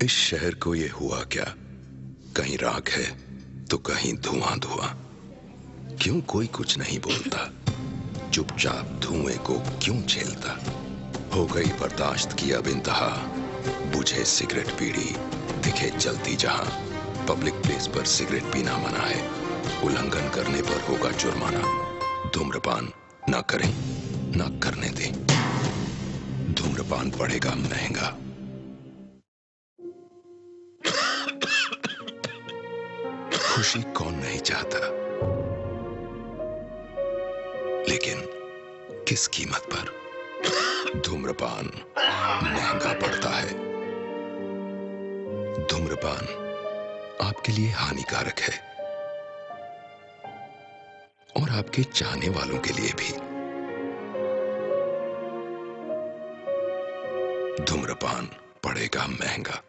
इस शहर को ये हुआ क्या? कहीं राख है तो कहीं धुआं धुआं। क्यों कोई कुछ नहीं बोलता? चुपचाप धुएं को क्यों झेलता? हो गई बर्दाश्त की अब इंतहा। बुझे सिगरेट बीड़ी दिखे जलती जहां। पब्लिक प्लेस पर सिगरेट पीना मना है। उल्लंघन करने पर होगा जुर्माना। धूम्रपान ना करें, ना करने दें। धूम्रपान पड़ेगा महंगा। खुशी कौन नहीं चाहता, लेकिन किस कीमत पर? धूम्रपान महंगा पड़ता है। धूम्रपान आपके लिए हानिकारक है और आपके चाहने वालों के लिए भी। धूम्रपान पड़ेगा महंगा।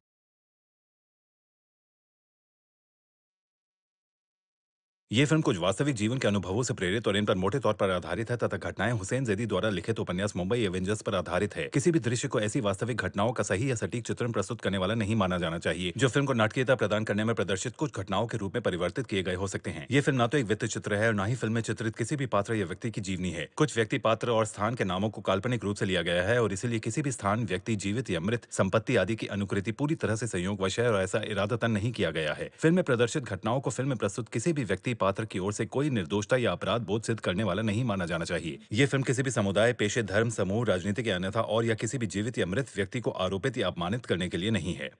ये फिल्म कुछ वास्तविक जीवन के अनुभवों से प्रेरित और इन पर मोटे तौर पर आधारित है तथा घटनाएं हुसैन जैदी द्वारा लिखित उपन्यास मुंबई एवेंजर्स पर आधारित है। किसी भी दृश्य को ऐसी वास्तविक घटनाओं का सही या सटीक चित्रण प्रस्तुत करने वाला नहीं माना जाना चाहिए, जो फिल्म को नाटकीयता प्रदान करने में प्रदर्शित कुछ घटनाओं के रूप में परिवर्तित किए गए हो सकते हैं। ये फिल्म न तो एक वित्त चित्र है और न ही फिल्म में चित्रित किसी भी पात्र या व्यक्ति की जीवनी है। कुछ व्यक्ति, पात्र और स्थान के नामों को काल्पनिक रूप से लिया गया है और इसीलिए किसी भी स्थान, व्यक्ति, जीवित या मृत, संपत्ति आदि की अनुकृति पूरी तरह से संयोगवश है और ऐसा इरादतन नहीं किया गया है। फिल्म में प्रदर्शित घटनाओं को फिल्म में प्रस्तुत किसी भी व्यक्ति, पात्र की ओर से कोई निर्दोषता या अपराध बोध सिद्ध करने वाला नहीं माना जाना चाहिए। ये फिल्म किसी भी समुदाय, पेशे, धर्म, समूह, राजनीतिक या अन्यथा और या किसी भी जीवित या मृत व्यक्ति को आरोपित या अपमानित करने के लिए नहीं है।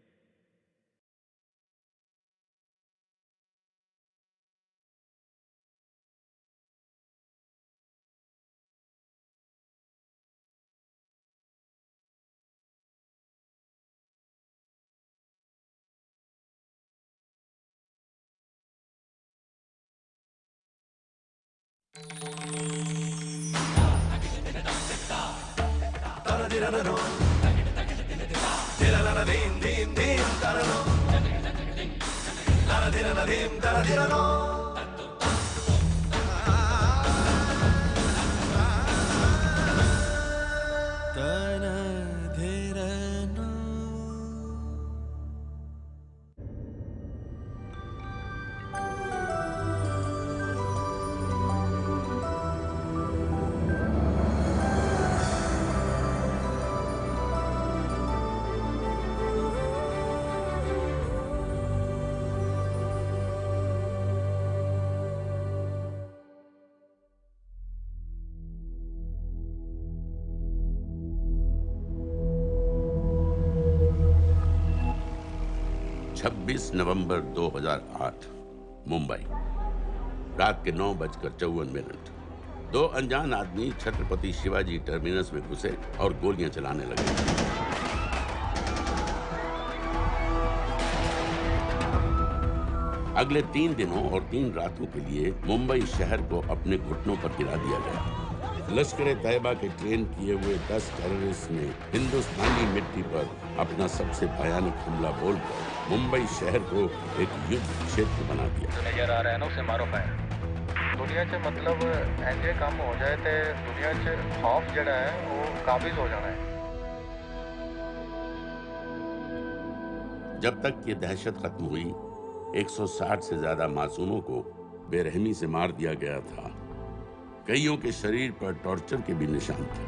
नवंबर 2008 मुंबई, रात के 9:54। दो अनजान आदमी छत्रपति शिवाजी टर्मिनस में घुसे और गोलियां चलाने लगे। अगले 3 दिनों और 3 रातों के लिए मुंबई शहर को अपने घुटनों पर गिरा दिया गया। लश्कर-ए-तैयबा के ट्रेन किए हुए 10 टेररिस्ट ने हिंदुस्तानी मिट्टी पर अपना सबसे भयानक हमला बोलकर मुंबई शहर को एक युद्ध क्षेत्र बना दिया। जो नजर आ रहा है ना, उसे मारो फायर। दुनिया च मतलब ऐसे काम हो जाए तो दुनिया च खौफ जड़ा है वो काबिज हो जाना है। जब तक ये दहशत खत्म हुई, 160 से ज्यादा मासूमों को बेरहमी से मार दिया गया था। कईयों के शरीर पर टॉर्चर के भी निशान थे।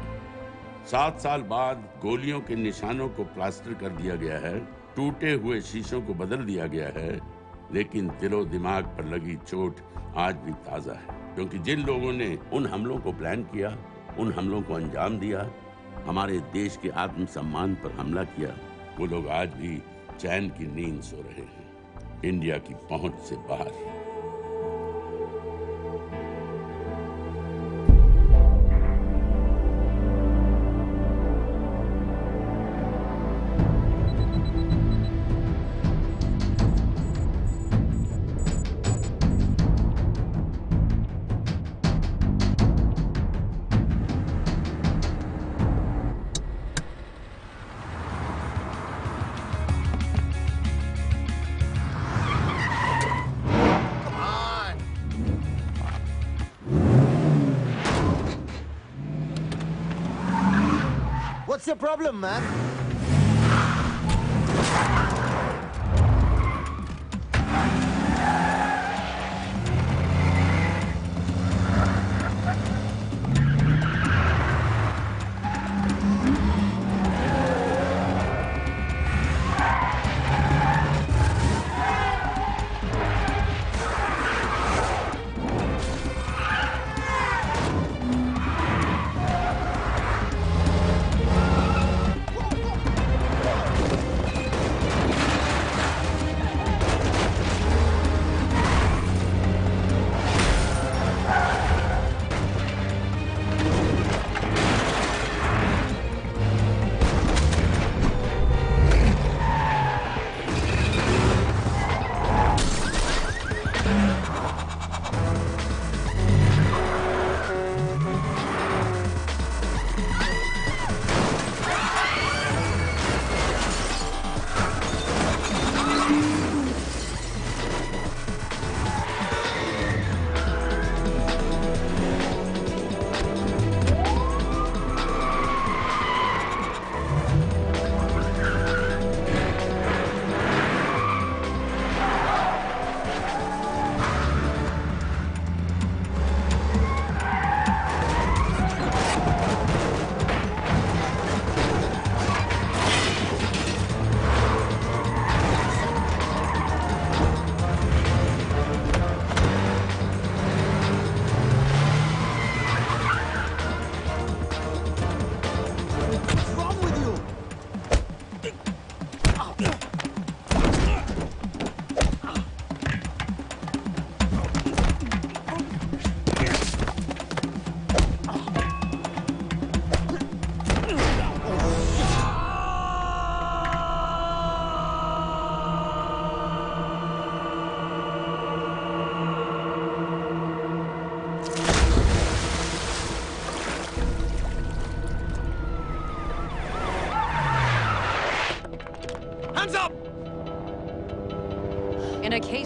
7 साल बाद गोलियों के निशानों को प्लास्टर कर दिया गया है, टूटे हुए शीशों को बदल दिया गया है, लेकिन दिलो दिमाग पर लगी चोट आज भी ताजा है। क्योंकि जिन लोगों ने उन हमलों को प्लान किया, उन हमलों को अंजाम दिया, हमारे देश के आत्मसम्मान पर हमला किया, वो लोग आज भी चैन की नींद सो रहे हैं, इंडिया की पहुंच से बाहर। What's your problem, man?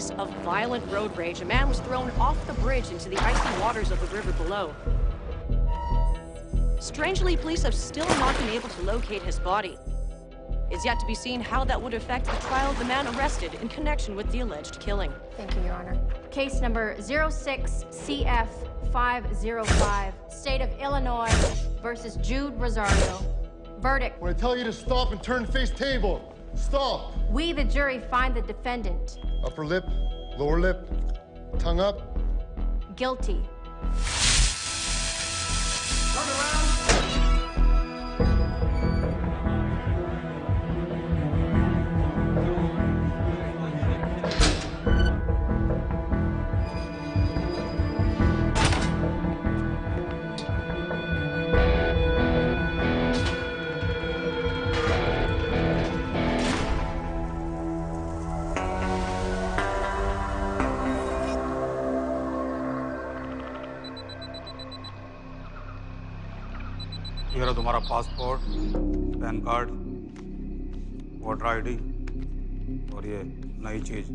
case of violent road rage, a man was thrown off the bridge into the icy waters of the river below. Strangely, police have still not been able to locate his body. It's yet to be seen how that would affect the trial of the man arrested in connection with the alleged killing. Thank you, Your Honor. Case number 06-CF-505, State of Illinois versus Jude Rosario. Verdict. When I tell you to stop and turn face table, stop. We, the jury, find the defendant Upper lip, lower lip, tongue up. guilty. ये रहा तुम्हारा passport, pan card, voter ID और ये नई चीज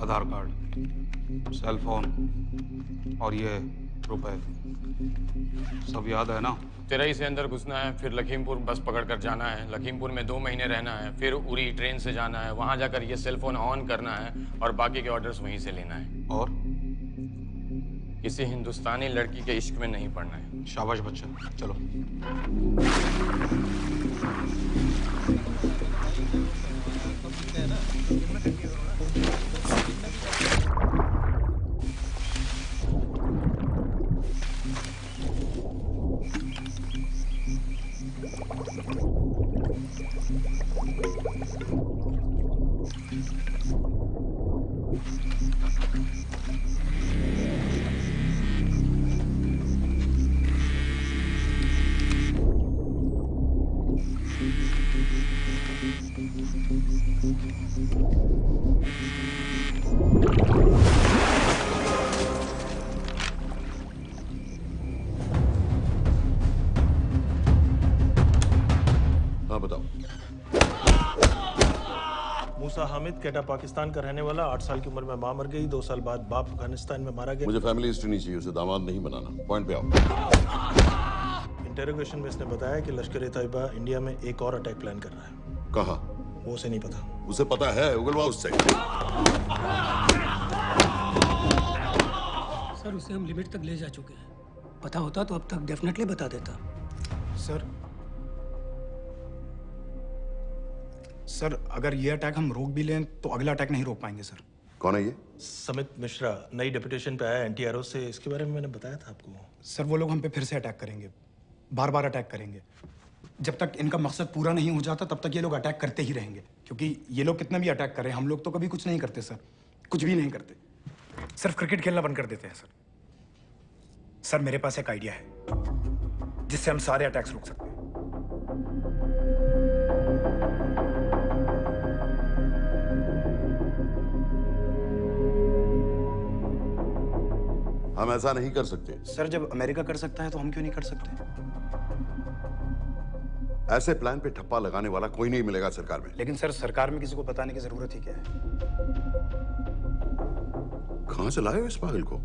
आधार card, cell phone और ये रुपए। सब याद है ना? तेरई से अंदर घुसना है, फिर लखीमपुर बस पकड़कर जाना है, लखीमपुर में 2 महीने रहना है, फिर उरी ट्रेन से जाना है, वहां जाकर ये सेल फोन ऑन करना है और बाकी के ऑर्डर्स वहीं से लेना है। और किसी हिंदुस्तानी लड़की के इश्क में नहीं पड़ना है। शाबाश बच्चा, चलो। हाँ बताओ। मूसा हामिद, केटा पाकिस्तान का रहने वाला, 8 साल की उम्र में मां मर गई, 2 साल बाद बाप अफगानिस्तान में मारा गया। मुझे फैमिली हिस्ट्री नहीं चाहिए, उसे दामाद नहीं बनाना। पॉइंट पे आओ। इंटेरोगेशन में इसने बताया कि लश्कर-ए-तैयबा इंडिया में एक और अटैक प्लान कर रहा है। कहाँ? वो उसे नहीं पता। उसे पता है, उगलवा उससे। सर उसे हम लिमिट तक ले जा चुके हैं। पता होता तो अब तक डेफिनेटली बता देता। सर अगर ये अटैक हम रोक भी लें तो अगला अटैक नहीं रोक पाएंगे सर। कौन है ये? समित मिश्रा, नई डेपुटेशन पे आया एनटीआरओ से। इसके बारे में मैंने बताया था आपको। सर वो लोग हम पे फिर से अटैक करेंगे, बार बार अटैक करेंगे। जब तक इनका मकसद पूरा नहीं हो जाता तब तक ये लोग अटैक करते ही रहेंगे, क्योंकि ये लोग कितना भी अटैक करें हम लोग तो कभी कुछ नहीं करते सर, कुछ भी नहीं करते। सिर्फ क्रिकेट खेलना बंद कर देते हैं सर। सर मेरे पास एक आइडिया है जिससे हम सारे अटैक्स रोक सकते हैं। हम ऐसा नहीं कर सकते। सर जब अमेरिका कर सकता है तो हम क्यों नहीं कर सकते? ऐसे प्लान पे ठप्पा लगाने वाला कोई नहीं मिलेगा सरकार में। लेकिन सर सरकार में किसी को बताने की जरूरत ही क्या है? कहां से लाए हो इस पागल को?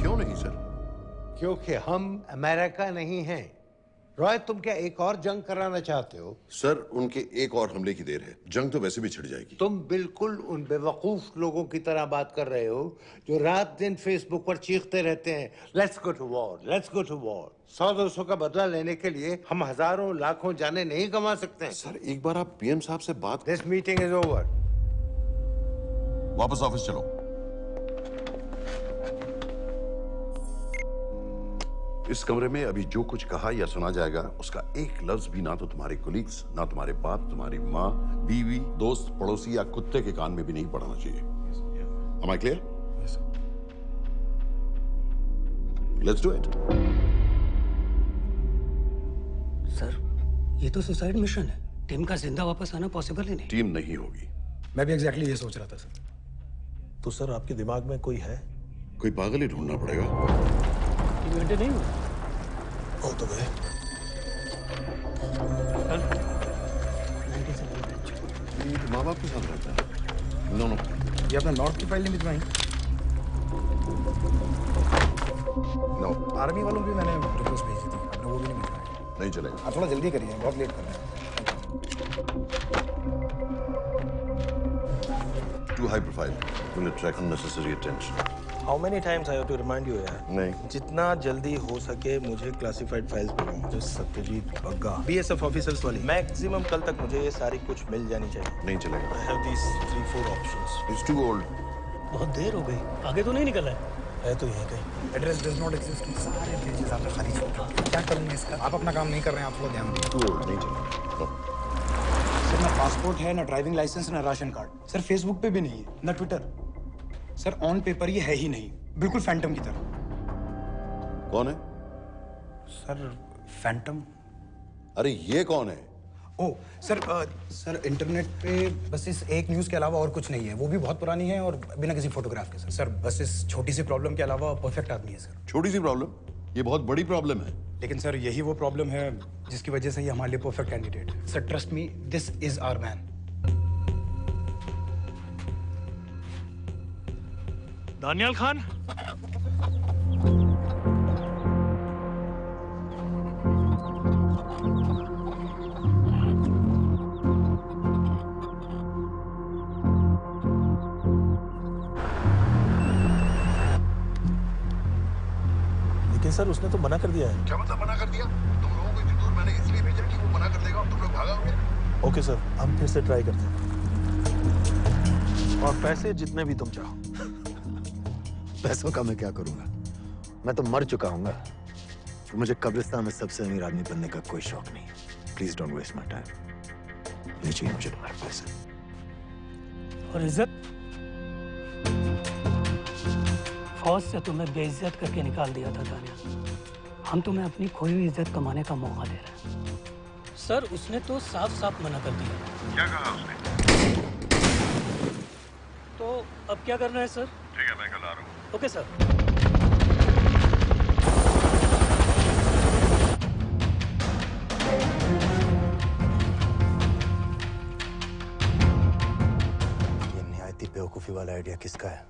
क्यों नहीं सर? क्योंकि हम अमेरिका नहीं हैं। रॉय, तुम क्या एक और जंग कराना चाहते हो? सर उनके एक और हमले की देर है, जंग तो वैसे भी छिड़ जाएगी। तुम बिल्कुल उन बेवकूफ लोगों की तरह बात कर रहे हो जो रात दिन फेसबुक पर चीखते रहते हैं, let's go to war, let's go to war. 100-200 का बदला लेने के लिए हम हजारों लाखों जाने नहीं कमा सकते हैं। सर एक बार आप पीएम साहब से बात। This meeting is over. वापस ऑफिस चलो। इस कमरे में अभी जो कुछ कहा या सुना जाएगा उसका एक लफ्ज भी ना तो तुम्हारे कोलीग्स, ना तुम्हारे बाप, तुम्हारी माँ, बीवी, दोस्त, पड़ोसी या कुत्ते के कान में भी नहीं पड़ना चाहिए। Am I clear? Yes, sir. Let's do it. Sir ये तो सुसाइड मिशन है। टीम का जिंदा वापस आना पॉसिबल ही नहीं। टीम नहीं होगी। मैं भी एग्जैक्टली ये सोच रहा था सर। तो सर आपके दिमाग में कोई है? कोई पागल ही ढूंढना पड़ेगा। 3 घंटे नहीं हुए। हो तो गए। माँ बाप के साथ रहता है? नो ये अपना नॉर्थ की फाइल नहीं भिजवाई? नो। आर्मी वालों की मैंने रिक्वेस्ट भेजी थी, आपने वो भी नहीं भिजवाई। नहीं चलेगा। आप थोड़ा जल्दी करिए, बहुत लेट कर रहे हैं। Too high profile. Will attract unnecessary attention. How many times I have to remind you यार? नहीं। जितना जल्दी हो सके मुझे क्लासिफाइड फाइल्स भेजो। जो सत्यजीत बग्गा BSF ऑफिसर्स वाली। मैक्सिमम कल तक मुझे ये सारी कुछ मिल जानी चाहिए। नहीं चलेगा। I have these 3-4 options. He's too old. बहुत देर हो गई, आगे तो नहीं निकला है तो यहीं कहीं। एड्रेस डज नॉट एग्जिस्ट की सारे पेजेस आपने खाली छोड़ दिए। क्या करूंगा इसका? आप अपना काम नहीं कर रहे हैं, आप थोड़ा ध्यान दीजिए। Too old. नहीं चलेगा। No. सर ना पासपोर्ट है, ना ड्राइविंग लाइसेंस, ना राशन कार्ड। सर फेसबुक पे भी नहीं है, ना ट्विटर। सर ऑन पेपर ये है ही नहीं, बिल्कुल फैंटम की तरह। कौन है? Sir Phantom. अरे ये कौन है? ओ सर सर इंटरनेट पे बस इस एक न्यूज़ के अलावा और कुछ नहीं है, वो भी बहुत पुरानी है और बिना किसी फोटोग्राफ के। सर बस इस छोटी सी प्रॉब्लम के अलावा परफेक्ट आदमी है सर। छोटी सी प्रॉब्लम? ये बहुत बड़ी प्रॉब्लम है। लेकिन सर यही वो प्रॉब्लम है जिसकी वजह से ये हमारे लिए परफेक्ट कैंडिडेट है। Sir trust me, this is our man. Daniyal Khan. लेकिन सर उसने तो मना कर दिया है। क्या मतलब मना कर दिया? तुम लोगों को इतनी दूर मैंने इसलिए भेजा कि वो मना कर देगा और तुम लोग भागोगे। ओके सर, हम फिर से ट्राई करते हैं। और पैसे जितने भी तुम चाहो। पैसों का मैं क्या करूंगा? मैं तो मर चुका हूंगा। तो मुझे कब्रिस्तान में सबसे अमीर आदमी बनने का कोई शौक नहीं। Please don't waste my time. ये चाहिए मुझे तुम्हारे पैसे। और इज्जत? फौज से तुम्हें बेइज्जत करके निकाल दिया था दानिया। हम तुम्हें अपनी खोई हुई इज्जत कमाने का मौका दे रहे हैं। सर उसने तो साफ साफ मना कर दिया। क्या कहा उसने? तो अब क्या करना है सर? ठीक है, मैं कल आ रहा हूँ। Okay sir. ये निहायती बेवकूफी वाला आइडिया किसका है?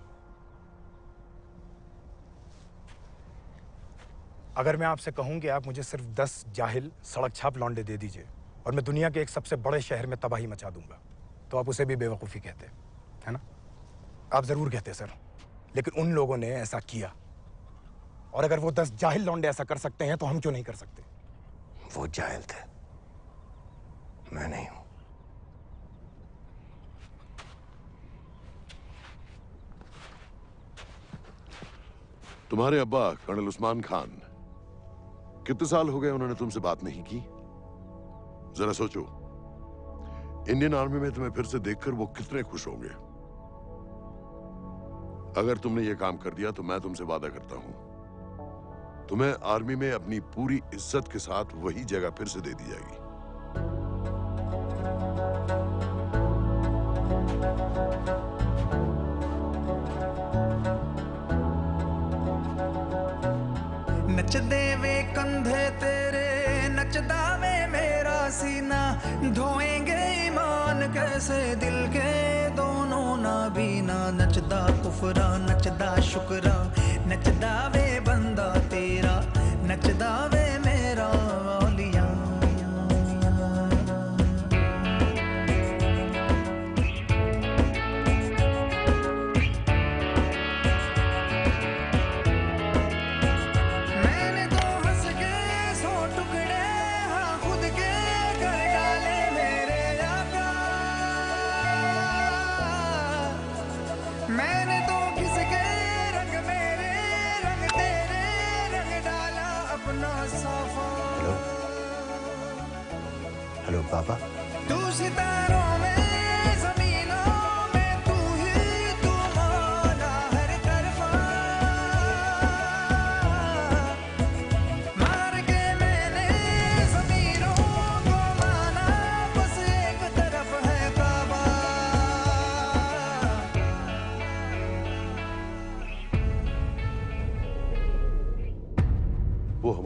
अगर मैं आपसे कहूं कि आप मुझे सिर्फ 10 जाहिल सड़क छाप लौंडे दे दीजिए और मैं दुनिया के एक सबसे बड़े शहर में तबाही मचा दूंगा, तो आप उसे भी बेवकूफ़ी कहते, है ना? आप जरूर कहते सर, लेकिन उन लोगों ने ऐसा किया। और अगर वो 10 जाहिल लौंडे ऐसा कर सकते हैं तो हम क्यों नहीं कर सकते? वो जाहिल थे, मैं नहीं हूं। तुम्हारे अब्बा कर्नल उस्मान खान, कितने साल हो गए उन्होंने तुमसे बात नहीं की? जरा सोचो, इंडियन आर्मी में तुम्हें फिर से देखकर वो कितने खुश होंगे। अगर तुमने ये काम कर दिया तो मैं तुमसे वादा करता हूं, तुम्हें आर्मी में अपनी पूरी इज्जत के साथ वही जगह फिर से दे दी जाएगी। नचदे वे कंधे तेरे, नचदा वे मेरा सीना, धोएंगे ईमान कैसे दिल के दोनों नाबीना। नचदा कुफरा नचदा शुक्रा, नचदा वे बंदा तेरा, नचदा वे मेरा औलिया। मैंने तो हंस के 100 टुकड़े हाँ खुद के कर डाले मेरे आका। मैंने तो किसके रंग मेरे रंग तेरे रंग डाला अपना साफा।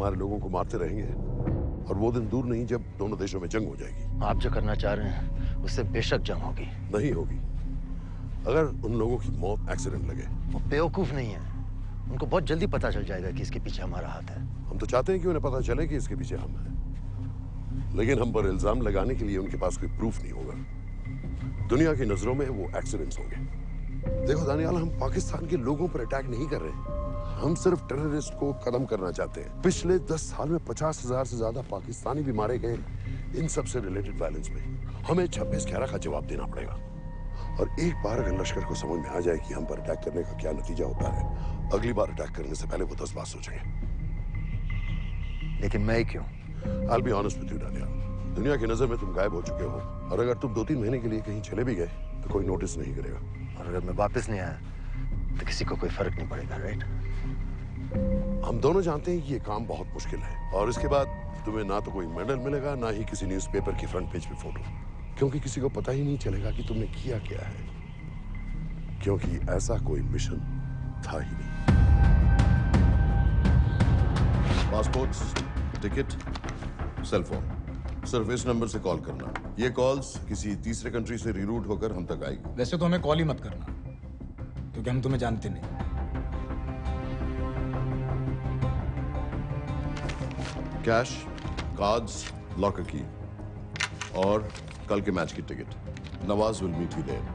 हमारे लोगों को मारते रहेंगे और वो दिन दूर नहीं जब दोनों देशों में जंग हो जाएगी। आप जो करना चाह रहे हैं उससे बेशक जंग होगी। नहीं होगी अगर उन लोगों की मौत एक्सीडेंट लगे। वो बेवकूफ नहीं है, उनको बहुत जल्दी पता चल जाएगा कि इसके पीछे हमारा हाथ है। हम तो चाहते हैं कि उन्हें पता चले कि इसके पीछे हम हैं, लेकिन हम पर इल्जाम लगाने के लिए उनके पास कोई प्रूफ नहीं होगा। दुनिया की नजरों में वो एक्सीडेंट्स होंगे। देखो दानियाल, हम पाकिस्तान के लोगों पर अटैक नहीं कर रहे, हम सिर्फ टेररिस्ट को खत्म करना चाहते हैं। पिछले 10 साल में 50,000 से ज्यादा पाकिस्तानी भी मारे गए इन सब से रिलेटेड वायलेंस में। हमें 26/11 का जवाब देना पड़ेगा और एक बार अगर लश्कर को समझ में आ जाए कि हम पर अटैक करने का क्या नतीजा होता है, अगली बार अटैक करने से पहले वो 10 बार सोचेंगे। लेकिन मैं क्यों? I'll be honest with you, Daniyal, दुनिया की नजर में तुम गायब हो चुके हो और अगर तुम 2-3 महीने के लिए कहीं चले भी गए तो कोई नोटिस नहीं करेगा। और अगर मैं वापस नहीं आया तो किसी को कोई फर्क नहीं पड़ेगा, राइट? हम दोनों जानते हैं कि ये काम बहुत मुश्किल है और इसके बाद तुम्हें ना तो कोई मेडल मिलेगा ना ही किसी न्यूज़पेपर की फ्रंट पेज पे फोटो, क्योंकि किसी को पता ही नहीं चलेगा कि तुमने किया क्या है, क्योंकि ऐसा कोई मिशन था ही नहीं। पासपोर्ट्स, टिकट, सेल फोन, सिर्फ इस नंबर से कॉल करना। ये कॉल्स किसी तीसरे कंट्री से रीरूट होकर हम तक आएगी। वैसे तो हमें कॉल ही मत करना, क्योंकि हम तुम्हें जानते नहीं। कैश, कार्ड्स, लॉकर की और कल के मैच की टिकट। Nawaz will meet you there.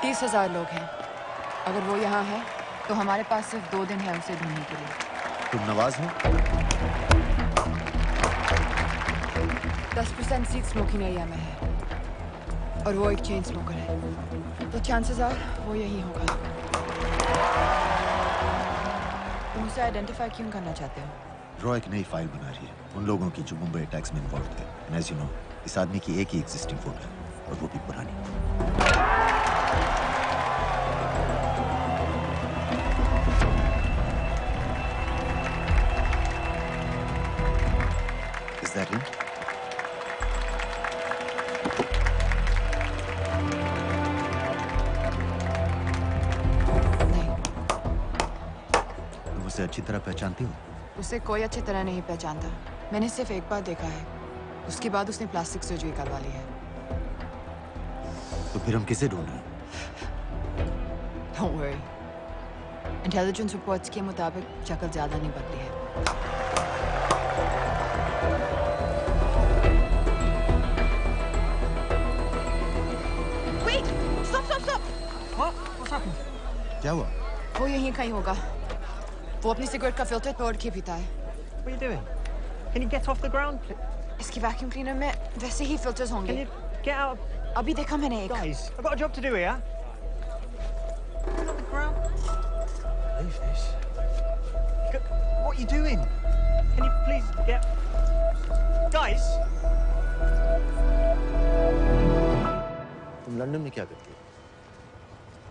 तीस 30,000 लोग हैं। अगर वो यहाँ है तो हमारे पास सिर्फ 2 दिन है उसे ढूंढने के लिए। तुम नवाज हो? 10% सीट स्मोकिंग एरिया में है और वो एक चेन स्मोकर है, तो चांसेस आर वो यही होगा। तुम उसे आइडेंटिफाई क्यों करना चाहते हो? रॉ एक नई फाइल बना रही है उन लोगों की जो मुंबई अटैक्स में इन्वॉल्व थे। एंड एज यू नो, इस आदमी की एक ही एग्जिस्टिंग फोटो है और वो भी पुरानी। Is that him? तुम उसे अच्छी तरह पहचानती हो? उसे कोई अच्छी तरह नहीं पहचानता। मैंने सिर्फ एक बार देखा है, उसके बाद उसने प्लास्टिक सर्जरी करवा ली है। तो फिर हम किसे ढूंढ रहे हैं? Don't worry. इंटेलिजेंस रिपोर्ट्स के मुताबिक शक्ल ज्यादा नहीं बदली है। Wait! Stop! What's happened? क्या हुआ? वो यहीं कहीं होगा। वो अपनी सिगरेट का फिल्टर तोड़ के पीता है। What are you doing? Can you get off the ground, please? इसकी वैक्यूम क्लीनर में वैसे ही फिल्टर्स होंगे। Can you get out? अभी देखा मैंने एक। Guys, I've got a job to do here. Get off the ground. Leave this. What are you doing? Can you please get... Guys! तुम London में क्या करती हो?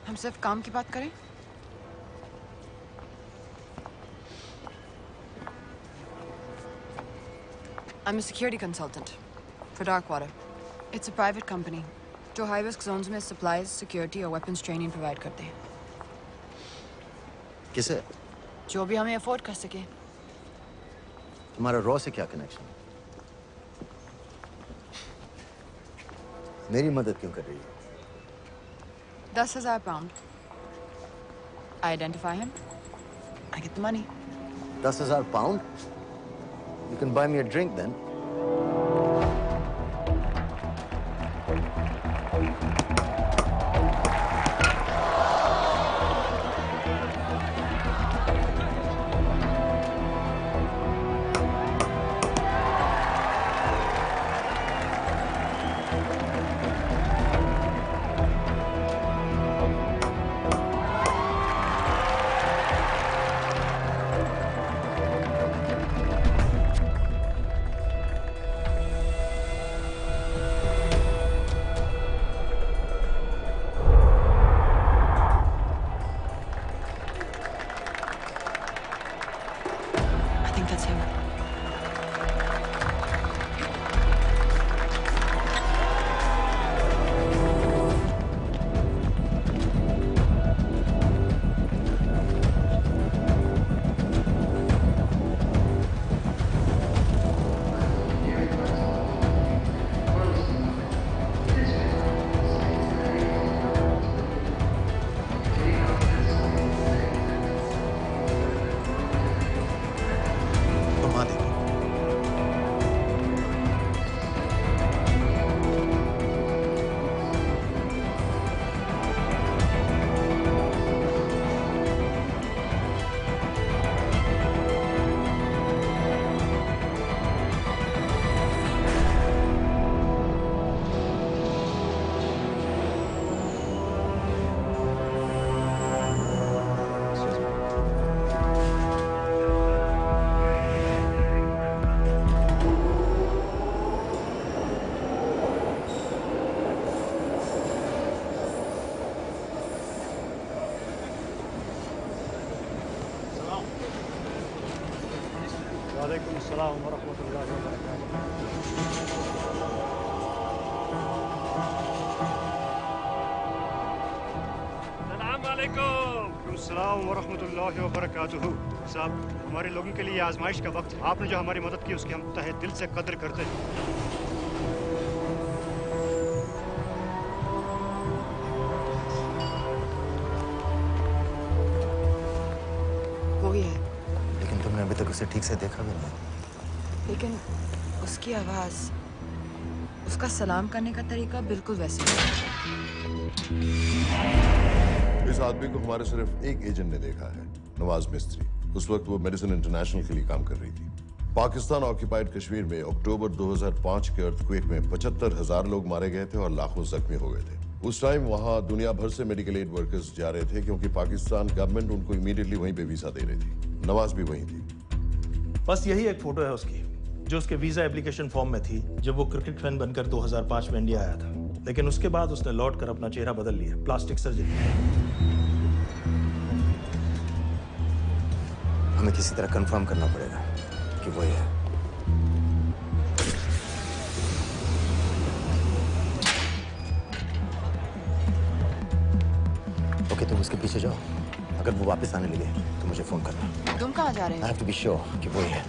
हम सिर्फ काम की बात करें? I'm a security consultant for Darkwater. It's a private company जो high risk zones में supplies, security और weapons training provide करते हैं। किसे? जो भी हमें afford कर सके। तुम्हारा रॉ से क्या कनेक्शन? मेरी मदद क्यों कर रही हो? 10,000 pound. I identify him. I get the money. 10,000 pound? You can buy me a drink then. वालेकुम अस्सलाम व रहमतुल्लाहि व बरकातुहू। अस्सलाम वालेकुम। अस्सलाम व रहमतुल्लाहि व बरकातुहू। साहब, हमारे लोगों के लिए आजमाइश का वक्त है। आपने जो हमारी मदद की उसकी हम तहे दिल से कद्र करते हैं। वो ही है, लेकिन तुमने अभी तक उसे ठीक से देखा भी नहीं। लेकिन उसकी आवाज, उसका सलाम करने का तरीका बिल्कुल वैसे ही है। इस आदमी को हमारे सिर्फ एक एजेंट ने देखा है, नवाज मिस्त्री। उस वक्त वो मेडिसिन इंटरनेशनल के लिए काम कर रही थी। पाकिस्तान ऑक्यूपाइड कश्मीर में अक्टूबर 2005 के अर्थक्वेक में 75,000 लोग मारे गए थे और लाखों जख्मी हो गए थे। उस टाइम वहां दुनिया भर से मेडिकल एड वर्कर्स जा रहे थे क्योंकि पाकिस्तान गवर्नमेंट उनको इमीडिएटली वहीं पे वीजा दे रही थी। नवाज भी वहीं थी। बस यही एक फोटो है उसकी, जो उसके वीजा एप्लीकेशन फॉर्म में थी जब वो क्रिकेट फैन बनकर 2005 में इंडिया आया था। लेकिन उसके बाद उसने लौट कर अपना चेहरा बदल लिया, प्लास्टिक सर्जरी। हमें किसी तरह कंफर्म करना पड़ेगा कि वो ही है। ओके, तुम उसके पीछे जाओ। अगर वो वापस आने लगे तो मुझे फोन करना। तुम कहाँ जा रहे I हो? have to be sure कि वो ही है।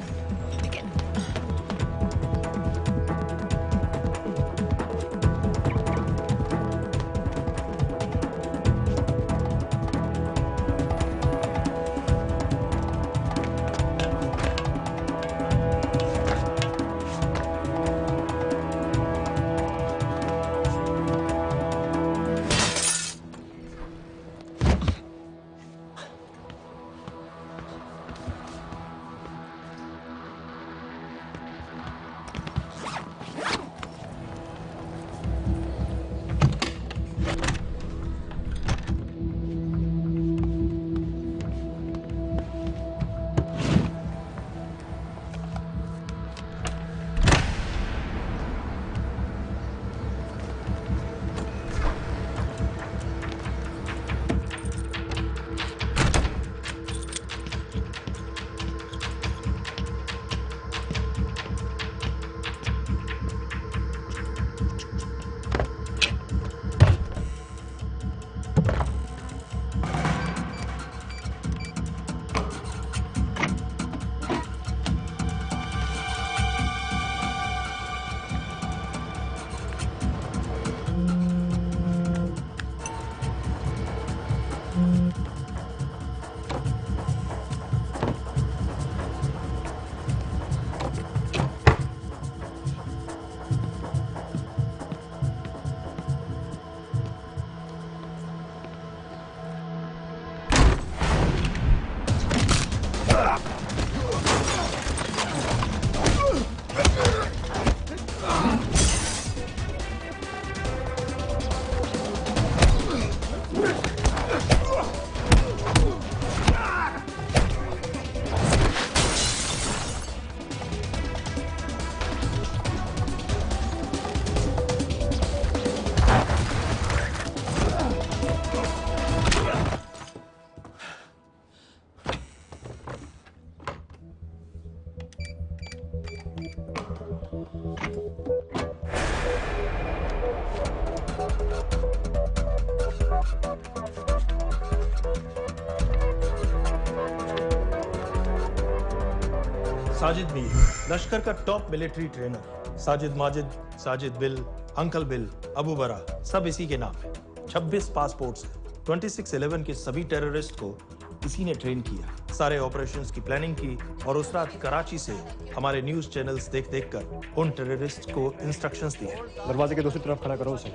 साजिद मीर, लश्कर का top military trainer. Sajid Majid, Sajid bill, uncle bill, Abu बरा, सब इसी के नाम है। 26 पासपोर्ट्स हैं। 26/11 के सभी टेररिस्ट को इसी ने ट्रेन किया, सारे ऑपरेशंस की प्लानिंग की और उस रात कराची से हमारे न्यूज चैनल्स देख कर उन टेररिस्ट को इंस्ट्रक्शंस दिए। दरवाजे के दूसरी तरफ खड़ा करो उसे।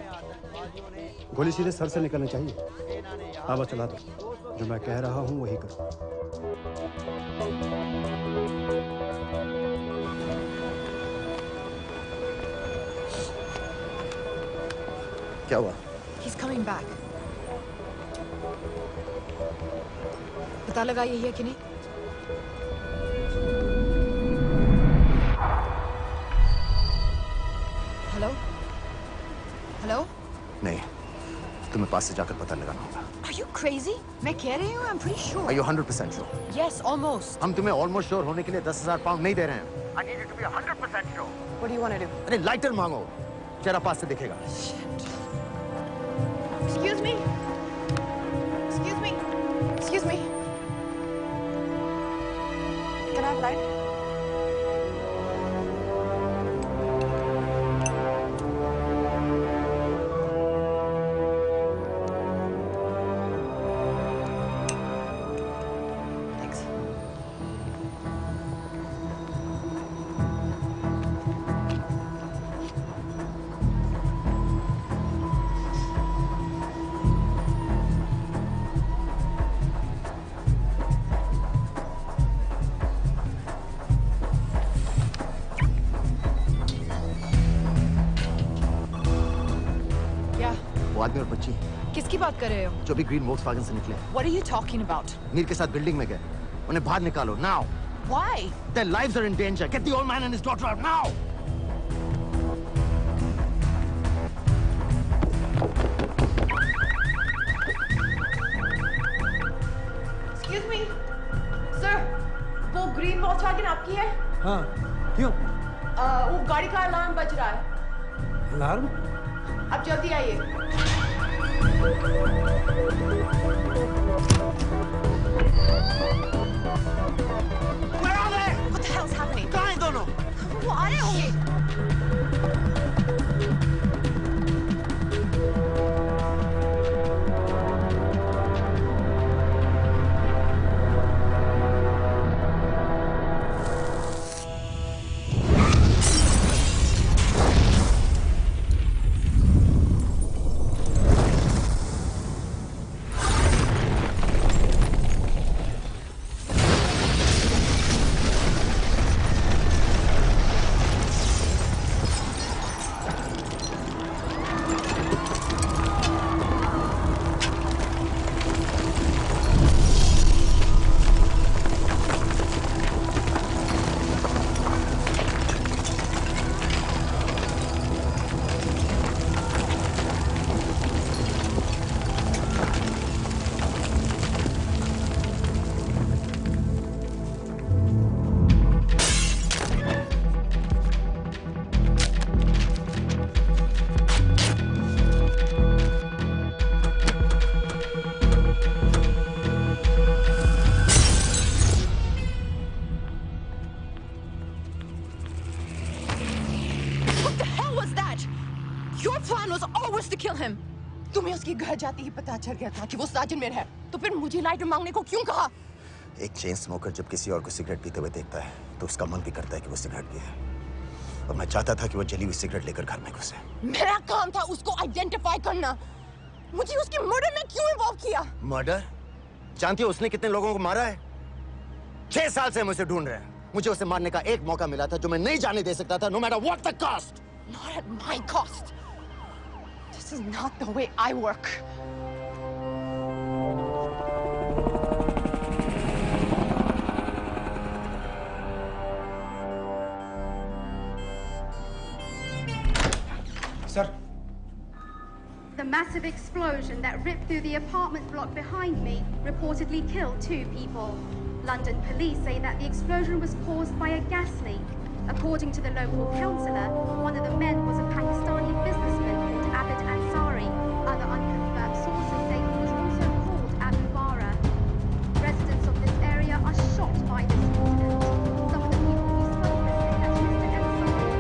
गोली सीधे सर से निकलनी चाहिए। हाँ बस चला दो, जो मैं कह रहा हूँ वही करो। क्या हुआ? He's coming back. पता लगा यही है कि नहीं? हेलो? हेलो? नहीं, तुम्हें पास से जाकर पता लगाना होगा। Are you crazy? मैं कह रही हूँ, I'm pretty sure. Are you 100% sure? Yes, almost. हम तुम्हें almost sure होने के लिए 10,000 पाउंड नहीं दे रहे हैं. I need you to be 100% sure. What do you want to do? अरे लाइटर मांगो, चेहरा पास से दिखेगा. Excuse me. Excuse me. Excuse me. Can I have light? आदमी और बच्ची किसकी बात कर रहे हो? जो भी ग्रीन वोक्सवैगन से निकले. What are you talking about? Mir के साथ बिल्डिंग में गए. उन्हें बाहर निकालो now. Why? Their lives are in danger. Get the old man and his daughter out now. Excuse me, sir. वो ग्रीन वोक्सवैगन आपकी है? हाँ, क्यों? वो गाड़ी का अलार्म बज रहा है. अलार्म? अब जल्दी आइए. Where are they? What the hell's happening? कहाँ हैं दोनों? वो आ रहे होंगे. तुम्हें उसके घर जाते ही पता चल गया था कि वो साजन में है, तो फिर मुझे लाइटर मांगने को क्यों कहा? एक चेन स्मोकर जब किसी और को सिगरेट पीते हुए देखता है तो उसका मन भी करता है कि वो सिगरेट पिए. और मैं चाहता था कि वो जली हुई सिगरेट लेकर घर में घुसे. मेरा काम था उसको आइडेंटिफाई करना. मुझे उसके मर्डर में क्यों इन्वॉल्व किया? मर्डर? जानती हो उसने कितने लोगों को मारा है? 6 साल से हम उसे ढूंढ रहे हैं. मुझे उसे मारने का एक मौका मिला था जो मैं नहीं जाने दे सकता था, no matter what the cost. Not at my cost. This is not the way I work. Sir. The massive explosion that ripped through the apartment block behind me reportedly killed 2 people. London police say that the explosion was caused by a gas leak. According to the local councillor, one of the men was a Pakistani businessman called Abid Ansari. Other unconfirmed sources say he was also called Abu Bara. Residents of this area are shocked by this incident. Some of the people we spoke with say that Mr. Ansari was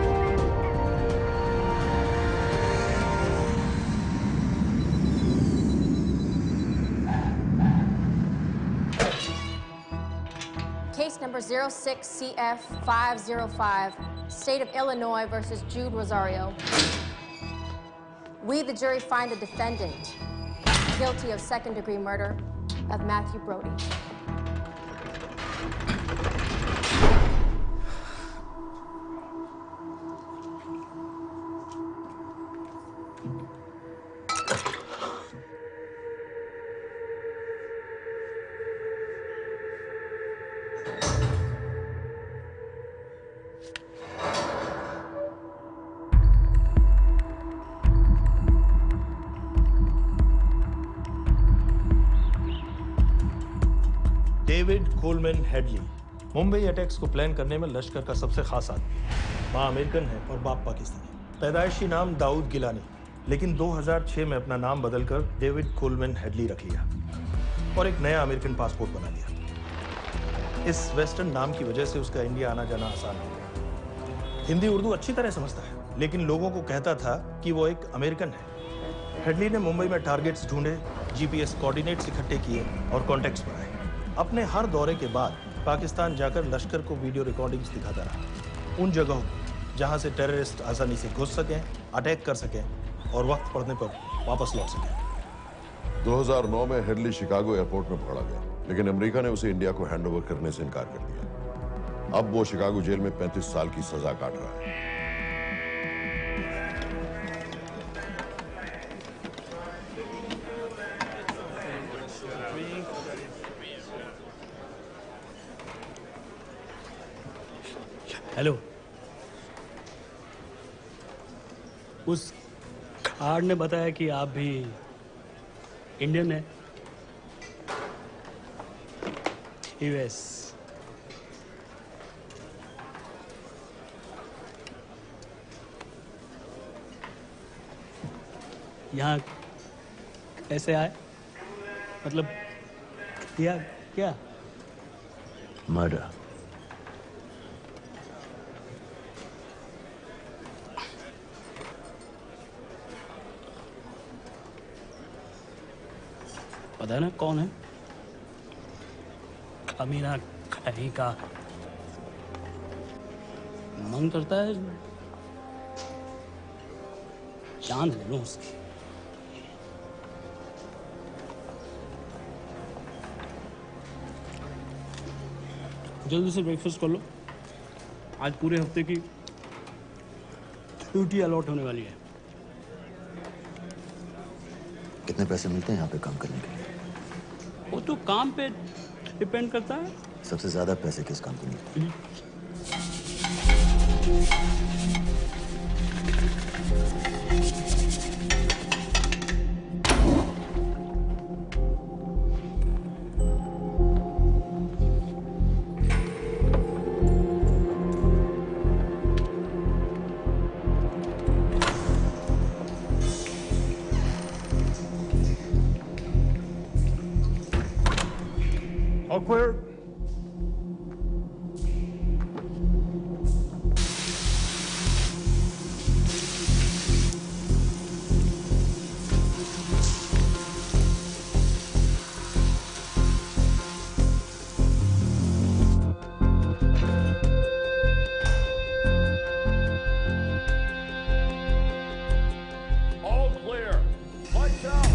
Case number 06CF505, State of Illinois versus Jude Rosario. We, the jury, find the defendant guilty of second-degree murder of Matthew Brody. David Coleman Headley Mumbai attacks को plan करने में लश्कर का सबसे खास आदमी। माँ American है और बाप पाकिस्तानी। पैदाइशी नाम दाऊद गिलानी, लेकिन 2006 में अपना नाम बदलकर डेविड कोलमैन हेडली रख लिया और एक नया अमेरिकन पासपोर्ट बना लिया। इस वेस्टर्न नाम की वजह से उसका इंडिया आना जाना आसान हो गया। हिंदी उर्दू अच्छी तरह समझता है, लेकिन लोगों को कहता था कि वो एक अमेरिकन है। हेडली ने मुंबई में टारगेट्स ढूंढे, जीपीएस कोऑर्डिनेट्स इकट्ठे किए और कॉन्टैक्ट्स बनाए। अपने हर दौरे के बाद पाकिस्तान जाकर लश्कर को वीडियो रिकॉर्डिंग्स दिखाता रहा, उन जगहों जहां से टेररिस्ट आसानी से घुस सकें, अटैक कर सकें और वक्त पड़ने पर वापस लौट सकें। 2009 में हेडली शिकागो एयरपोर्ट में पकड़ा गया, लेकिन अमेरिका ने उसे इंडिया को हैंडओवर करने से इनकार कर दिया। अब वो शिकागो जेल में 35 साल की सजा काट रहा है। हेलो, उस कार्ड ने बताया कि आप भी इंडियन है। यूएस। यहाँ कैसे आए? मतलब किया क्या? मर्डर। पता है ना कौन है? अमीना कहीं का। मन करता है चांद ले लो उसकी। जल्दी से ब्रेकफास्ट कर लो, आज पूरे हफ्ते की ड्यूटी अलॉट होने वाली है। कितने पैसे मिलते हैं यहाँ पे काम करने के लिए? वो तो काम पे डिपेंड करता है। सबसे ज्यादा पैसे किस काम को मिलते हैं? All clear? All clear. Lights out.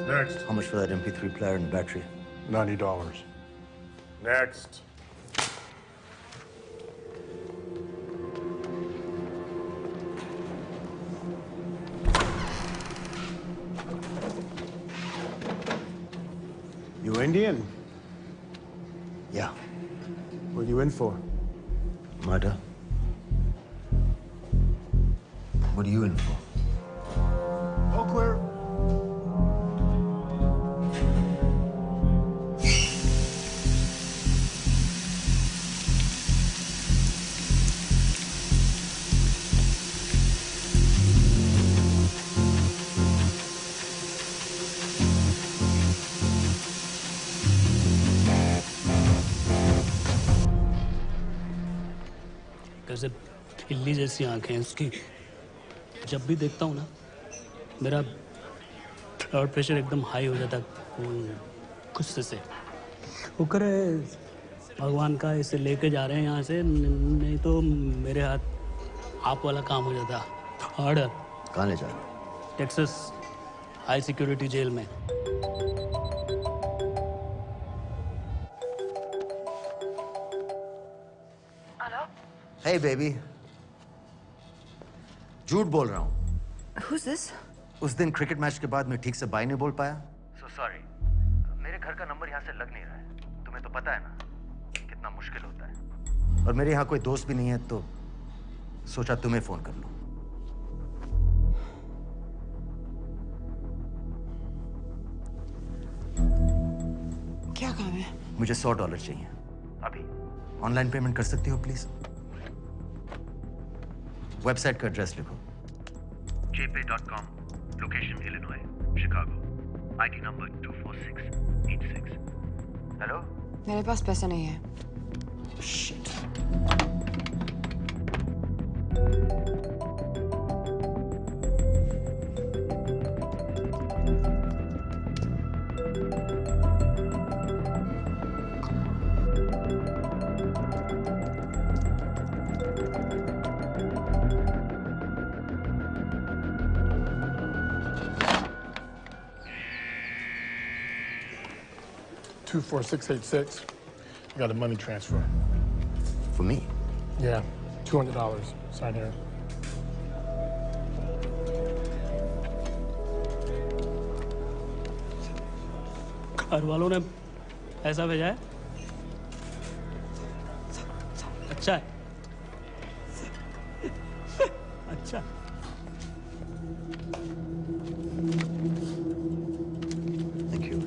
Next. How much for that MP3 player and battery? $90. Next. You Indian? Yeah. What are you in for? Murder. What are you in for? All clear? कैसे बिल्ली जैसी आंखें हैं उसकी। जब भी देखता हूँ ना, मेरा ब्लड प्रेशर एकदम हाई हो जाता गुस्से से। शुक्र है भगवान का इसे लेके जा रहे हैं यहाँ से, नहीं तो मेरे हाथ आप वाला काम हो जाता। ऑर्डर। कहाँ ले जा रहे हो? टेक्सास हाई सिक्योरिटी जेल में। Hey baby, झूठ बोल रहा हूँ। Who's this? उस दिन क्रिकेट मैच के बाद मैं ठीक से बाय नहीं बोल पाया। So sorry. मेरे घर का नंबर यहाँ से लग नहीं रहा है। तुम्हें तो पता है ना कितना मुश्किल होता है। और मेरे यहाँ कोई दोस्त भी नहीं है तो सोचा तुम्हें फोन कर लूं। क्या काम है? मुझे $100 चाहिए अभी। ऑनलाइन पेमेंट कर सकती हो प्लीज? वेबसाइट का एड्रेस लिखो। jpay.com, location Illinois, Chicago, ID number 24686। Hello? मेरे पास पैसे नहीं है। Shit. $24686. I got a money transfer. For me? Yeah, $200. Sign here. घर वालों ने पैसा भेजा है? अच्छा है। अच्छा। Thank you.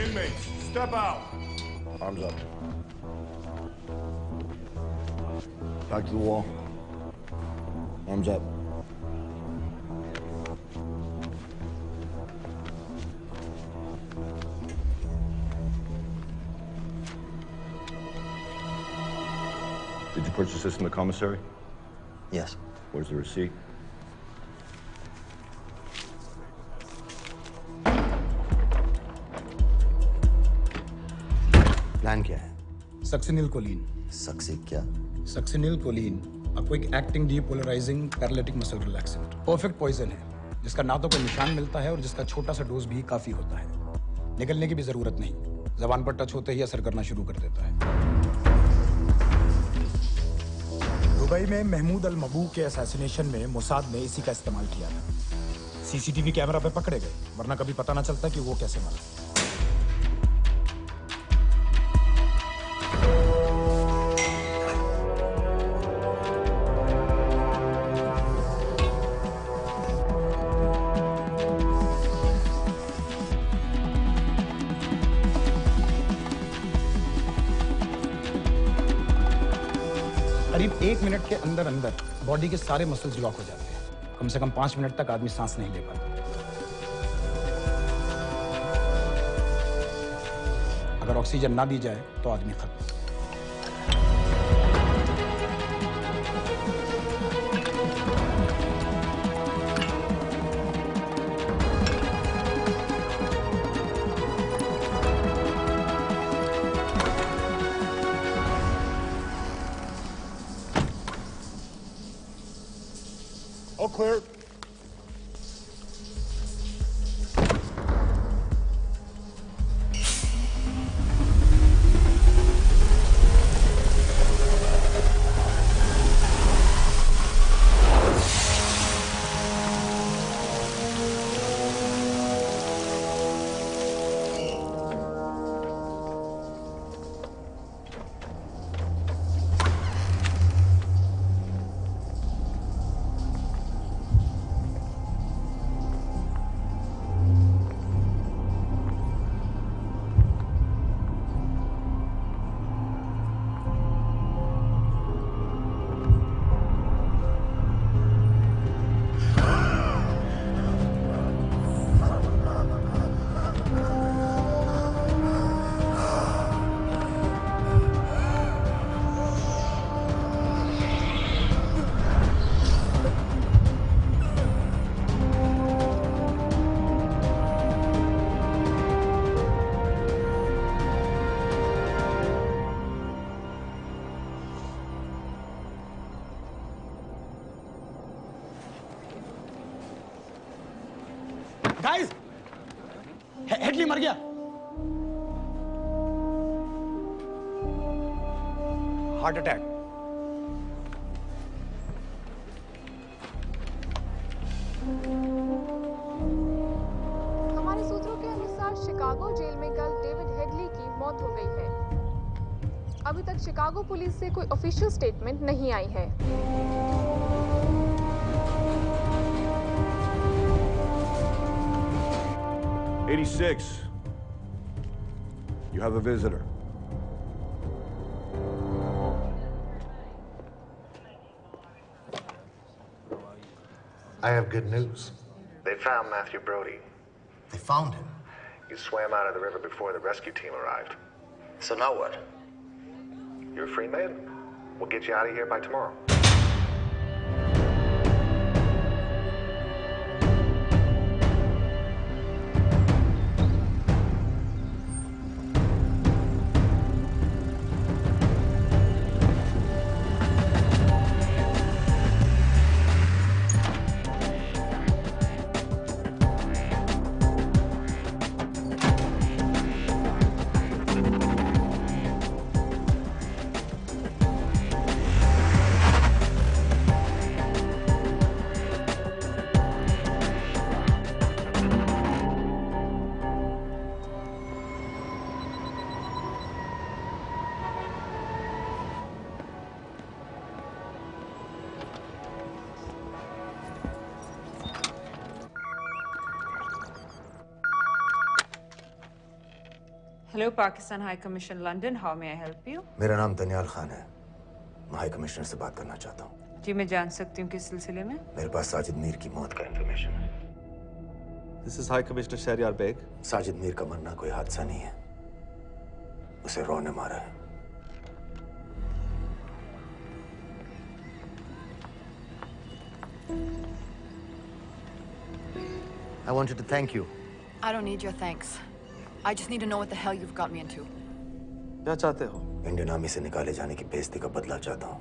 Inmates, step out. Arms up. Back to the wall. Arms up. Did you purchase this in the commissary? Yes. Where's the receipt? Plan क्या है? Succinylcholine. सक्सी क्या? Succinylcholine, a quick acting depolarizing paralytic muscle relaxant। Perfect poison है जिसका ना तो कोई निशान मिलता है और जिसका छोटा सा डोज भी काफी होता है। निकलने की भी जरूरत नहीं, जबान पर टच होते ही असर करना शुरू कर देता है। दुबई में महमूद अल मबू के असैसिनेशन में मोसाद ने इसी का इस्तेमाल किया था। सीसीटीवी कैमरा पे पकड़े गए, वरना कभी पता ना चलता कि वो कैसे मरा। करीब 1 मिनट के अंदर अंदर बॉडी के सारे मसल्स लॉक हो जाते हैं। कम से कम 5 मिनट तक आदमी सांस नहीं ले पाता। अगर ऑक्सीजन ना दी जाए तो आदमी खत्म। All clear. गाइस, हेडली मर गया। Heart attack. हमारे सूत्रों के अनुसार शिकागो जेल में कल डेविड हेडली की मौत हो गई है। अभी तक शिकागो पुलिस से कोई ऑफिशियल स्टेटमेंट नहीं आई है। You have a visitor. I have good news. They found Matthew Brody. They found him. He swam out of the river before the rescue team arrived. So now what? You're a free man. We'll get you out of here by tomorrow. Hello, Pakistan High Commission, London. How may I help you? मेरा नाम दनियाल खान है। मैं high commissioner से बात करना चाहता हूँ। जी, मैं जान सकती हूँ किस सिलसिले में? मेरे पास साजिद मीर की मौत का इंफॉर्मेशन है। This is High Commissioner Shahryar Baig. Sajid Mir का मरना कोई हादसा नहीं है। उसे रॉ ने मारा है। I wanted to thank you. I don't need your thanks. I just need to know what the hell you've got me into. क्या चाहते हो? इंडियन आर्मी से निकाले जाने की बेइज्जती का बदला चाहता हूँ।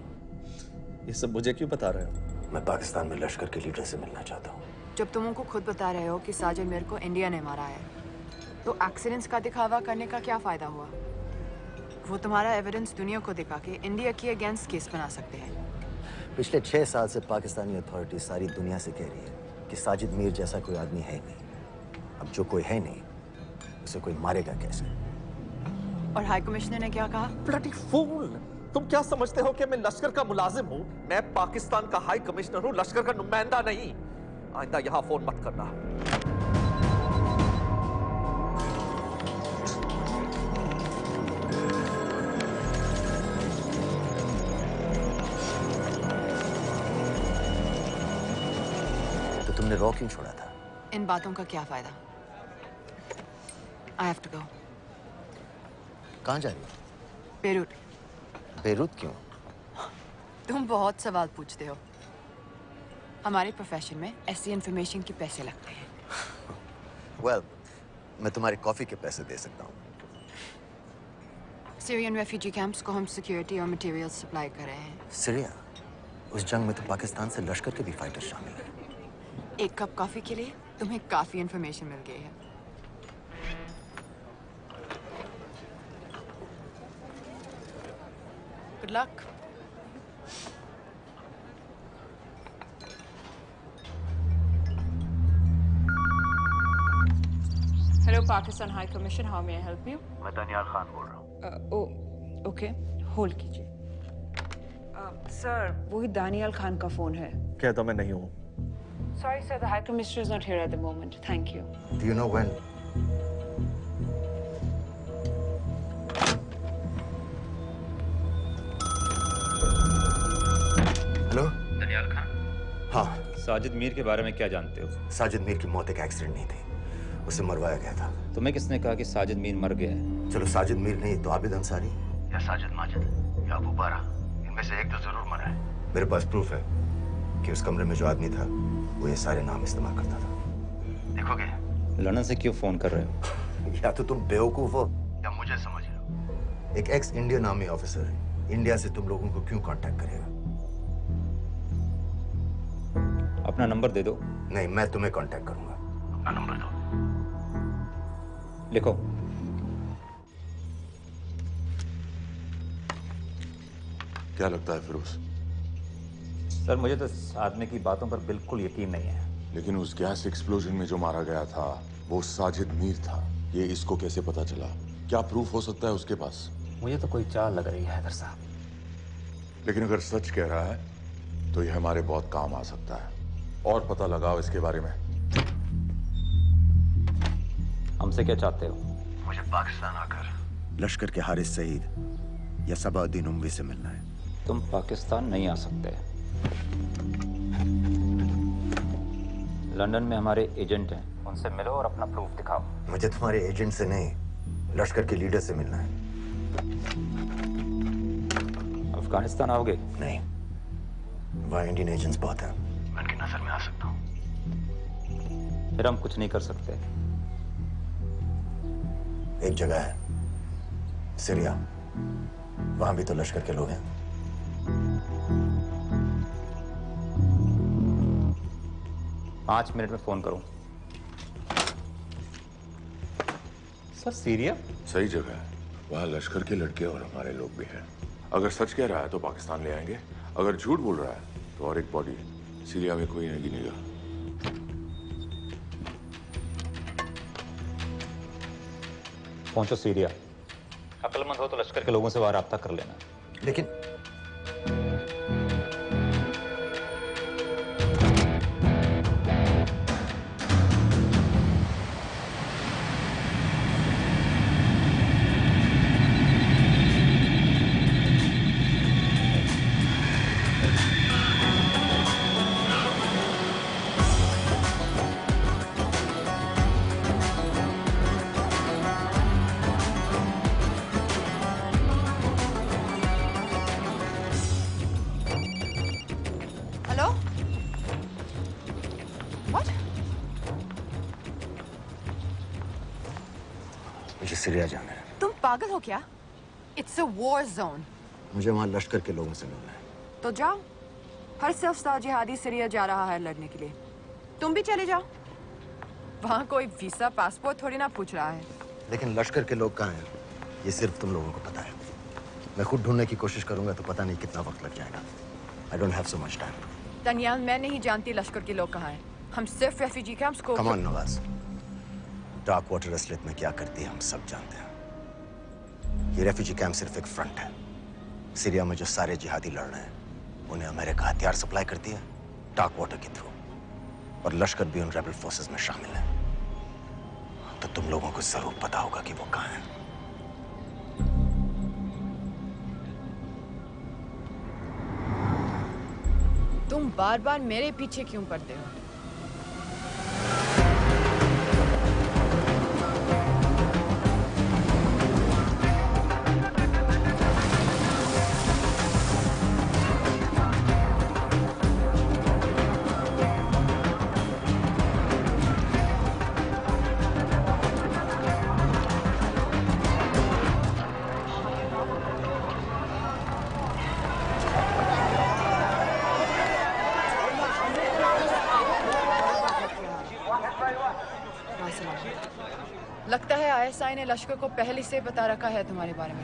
ये सब मुझे क्यों बता रहे हो? मैं पाकिस्तान में लश्कर के लीडर से मिलना चाहता हूँ। जब तुम उनको खुद बता रहे हो कि साजिद मीर को इंडिया ने मारा है, तो एक्सीडेंट्स का दिखावा करने का क्या फायदा हुआ? वो तुम्हारा एविडेंस दुनिया को दिखा के इंडिया के अगेंस्ट केस बना सकते हैं। पिछले 6 साल से पाकिस्तानी अथॉरिटी सारी दुनिया से कह रही है कि साजिद मीर जैसा कोई आदमी है नहीं। अब जो कोई है नहीं, उसे कोई मारेगा कैसे? और हाई कमिश्नर ने क्या कहा? Bloody fool! तुम क्या समझते हो कि मैं लश्कर का मुलाजिम हूँ? मैं पाकिस्तान का हाई कमिश्नर हूँ, लश्कर का नुमाइंदा नहीं। आइंदा यहाँ फोन मत करना। तो तुमने रॉ क्यों छोड़ा था? इन बातों का क्या फायदा? I have to go. कहाँ जा रही हो? बेरूट। बेरूट क्यों? तुम बहुत सवाल पूछते हो। हमारे प्रोफेशन में ऐसी इंफॉर्मेशन के पैसे लगते हैं। Well, मैं तुम्हारी कॉफी के पैसे दे सकता हूँ। सीरियन रेफ्यूजी कैंप्स को हम सिक्योरिटी और मटेरियल सप्लाई कर रहे हैं। सीरिया? उस जंग में तो पाकिस्तान से लश्कर के भी फाइटर शामिल हैं। एक कप कॉफी के लिए तुम्हें काफी इंफॉर्मेशन मिल गई है। Good luck. Hello, Pakistan High Commission. How may I help you? मैं दनियाल खान बोल रहा हूँ। Oh, okay. Hold कीजिए। Sir, वही दानियाल खान का फोन है। कहता मैं नहीं हूँ। Sorry, sir. The High Commissioner is not here at the moment. Thank you. Do you know when? Hello? Daniyal Khan? हाँ। साजिद मीर के बारे में क्या जानते हो? साजिद मीर की मौत एक एक्सीडेंट नहीं थी, उसे मरवाया गया था। तुम्हें किसने कहा कि साजिद मीर मर गया है? चलो साजिद मीर नहीं तो आबिद अंसारी या साजिद माजिद या अबू बारा, इनमें से एक तो जरूर मरा है। मेरे पास प्रूफ है कि उस कमरे में जो आदमी था वो ये सारे नाम इस्तेमाल करता था। देखोगे? लंदन से क्यों फोन कर रहे हो? या तो तुम बेवकूफ हो या मुझे समझ लो। एक एक्स इंडियन आर्मी ऑफिसर है, इंडिया से तुम लोगों को क्यों कांटेक्ट करेगा? अपना नंबर दे दो। नहीं, मैं तुम्हें कांटेक्ट करूंगा। अपना नंबर दो। लिखो। क्या लगता है फिरोज? सर मुझे तो इस आदमी की बातों पर बिल्कुल यकीन नहीं है। लेकिन उस गैस एक्सप्लोजन में जो मारा गया था वो साजिद मीर था। ये इसको कैसे पता चला? क्या प्रूफ हो सकता है उसके पास? मुझे तो कोई चाल लग रही है हैदर साहब। लेकिन अगर सच कह रहा है तो यह हमारे बहुत काम आ सकता है। और पता लगाओ इसके बारे में। हमसे क्या चाहते हो? मुझे पाकिस्तान आकर लश्कर के हारिस सईद या सबाउद्दीन उमवी से मिलना है। तुम पाकिस्तान नहीं आ सकते। लंदन में हमारे एजेंट हैं, उनसे मिलो और अपना प्रूफ दिखाओ। मुझे तुम्हारे एजेंट से नहीं, लश्कर के लीडर से मिलना है। अफगानिस्तान आओगे? नहीं, वहाँ इंडियन एजेंट्स बहुत हैं, मैं उनकी नजर में आ सकता हूँ। फिर हम कुछ नहीं कर सकते। एक जगह है सीरिया, वहां भी तो लश्कर के लोग हैं। पाँच मिनट में फोन करूं। सर सीरिया सही जगह है, वहाँ लश्कर के लड़के और हमारे लोग भी हैं। अगर सच कह रहा है तो पाकिस्तान ले आएंगे, अगर झूठ बोल रहा है तो और एक बॉडी सीरिया में कोई नहीं गिनेगा। पहुंचो सीरिया। अक्लमंद हो तो लश्कर के लोगों से वहां राब्ता कर लेना। लेकिन हेलो? What? मुझे सीरिया जाना है। तुम पागल हो क्या? It's a war zone. मुझे वहाँ लश्कर के लोगों से मिलना है। तो जाओ। हर सफ्तार जिहादी सीरिया जा रहा है लड़ने के लिए। तुम भी चले जाओ। वहाँ कोई वीसा पासपोर्ट थोड़ी ना पूछ रहा है। लेकिन लश्कर के लोग कहाँ हैं? ये सिर्फ तुम लोगों को पता है। मैं खुद ढूंढने की कोशिश करूंगा तो पता नहीं कितना वक्त लग जाएगा। I don't have so much time. Daniyal, मैं नहीं जानती लश्कर के लोग कहाँ हैं। हम सिर्फ रेफ्यूजी कैंप्स को। Come on, Nawaz. Dark water असलियत में क्या करती है हम सब जानते हैं। ये रेफ्यूजी कैंप सिर्फ एक फ्रंट है। सीरिया में जो सारे जिहादी लड़ रहे हैं उन्हें अमेरिका हथियार सप्लाई करती है डार्क वाटर के थ्रू, और लश्कर भी उन रेबल फोर्सेस में शामिल है। तो तुम लोगों को जरूर पता होगा कि वो कहाँ है। तुम बार बार मेरे पीछे क्यों पड़ते हो? लगता है आईएसआई ने लश्कर को पहले से बता रखा है तुम्हारे बारे में।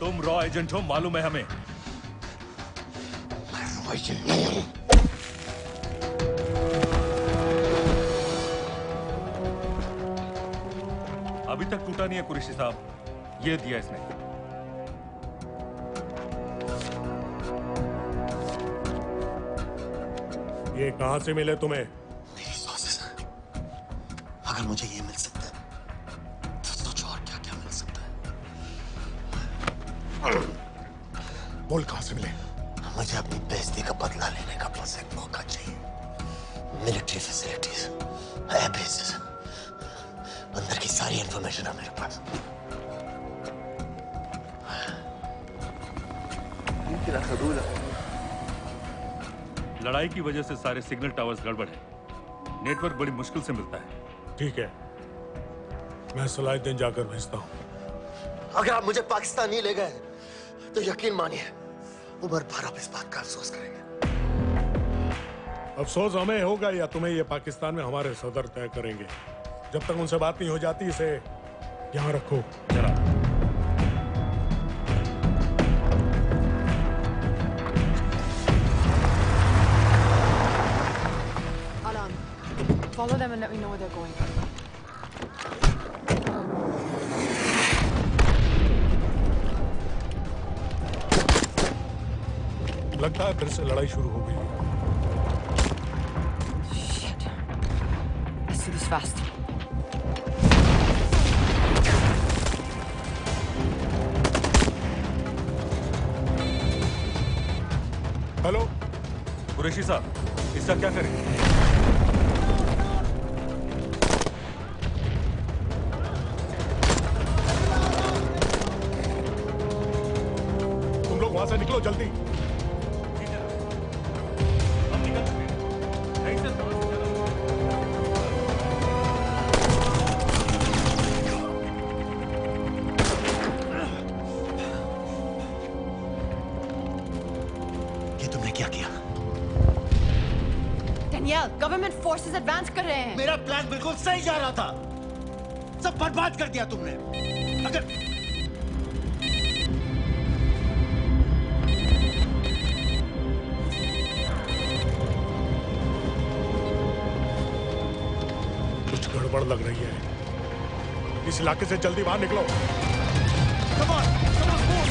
तुम रॉ एजेंट हो, मालूम है हमें। अभी तक टूटा नहीं है कुरैशी साहब, ये दिया इसने। ये कहां से मिले तुम्हें? मेरी सॉसेस। अगर मुझे ये मिल सकता है तो सोचो और क्या क्या मिल सकता है। बोल कहां से मिले? मुझे अपनी बेइज्जती का बदला लेने का बस एक मौका चाहिए। मिलिट्री फैसिलिटीज, एयर बेसेस, अंदर की सारी इंफॉर्मेशन है मेरे पास। लड़ाई की वजह से सारे सिग्नल टावर्स गड़बड़ है, नेटवर्क बड़ी मुश्किल से मिलता है। ठीक है, मैं सलाहुद्दीन जाकर भेजता हूँ। अगर आप मुझे पाकिस्तान नहीं ले गए तो यकीन मानिए उमर भर आप इस बात का अफसोस करेंगे। अफसोस हमें होगा या तुम्हें ये पाकिस्तान में हमारे सदर तय करेंगे। जब तक उनसे बात नहीं हो जाती इसे यहाँ रखो। जरा Alan, follow them and let me know where they're going. लगता है फिर से लड़ाई शुरू हो गई। Shit. Let's do this fast. Hello Qureshi साहब, इसका क्या करें? तुम लोग वहां से निकलो जल्दी। गवर्नमेंट फोर्सेस एडवांस कर रहे हैं। मेरा प्लान बिल्कुल सही जा रहा था, सब बर्बाद कर दिया तुमने। अगर कुछ गड़बड़ लग रही है, इस इलाके से जल्दी बाहर निकलो। Come on, move.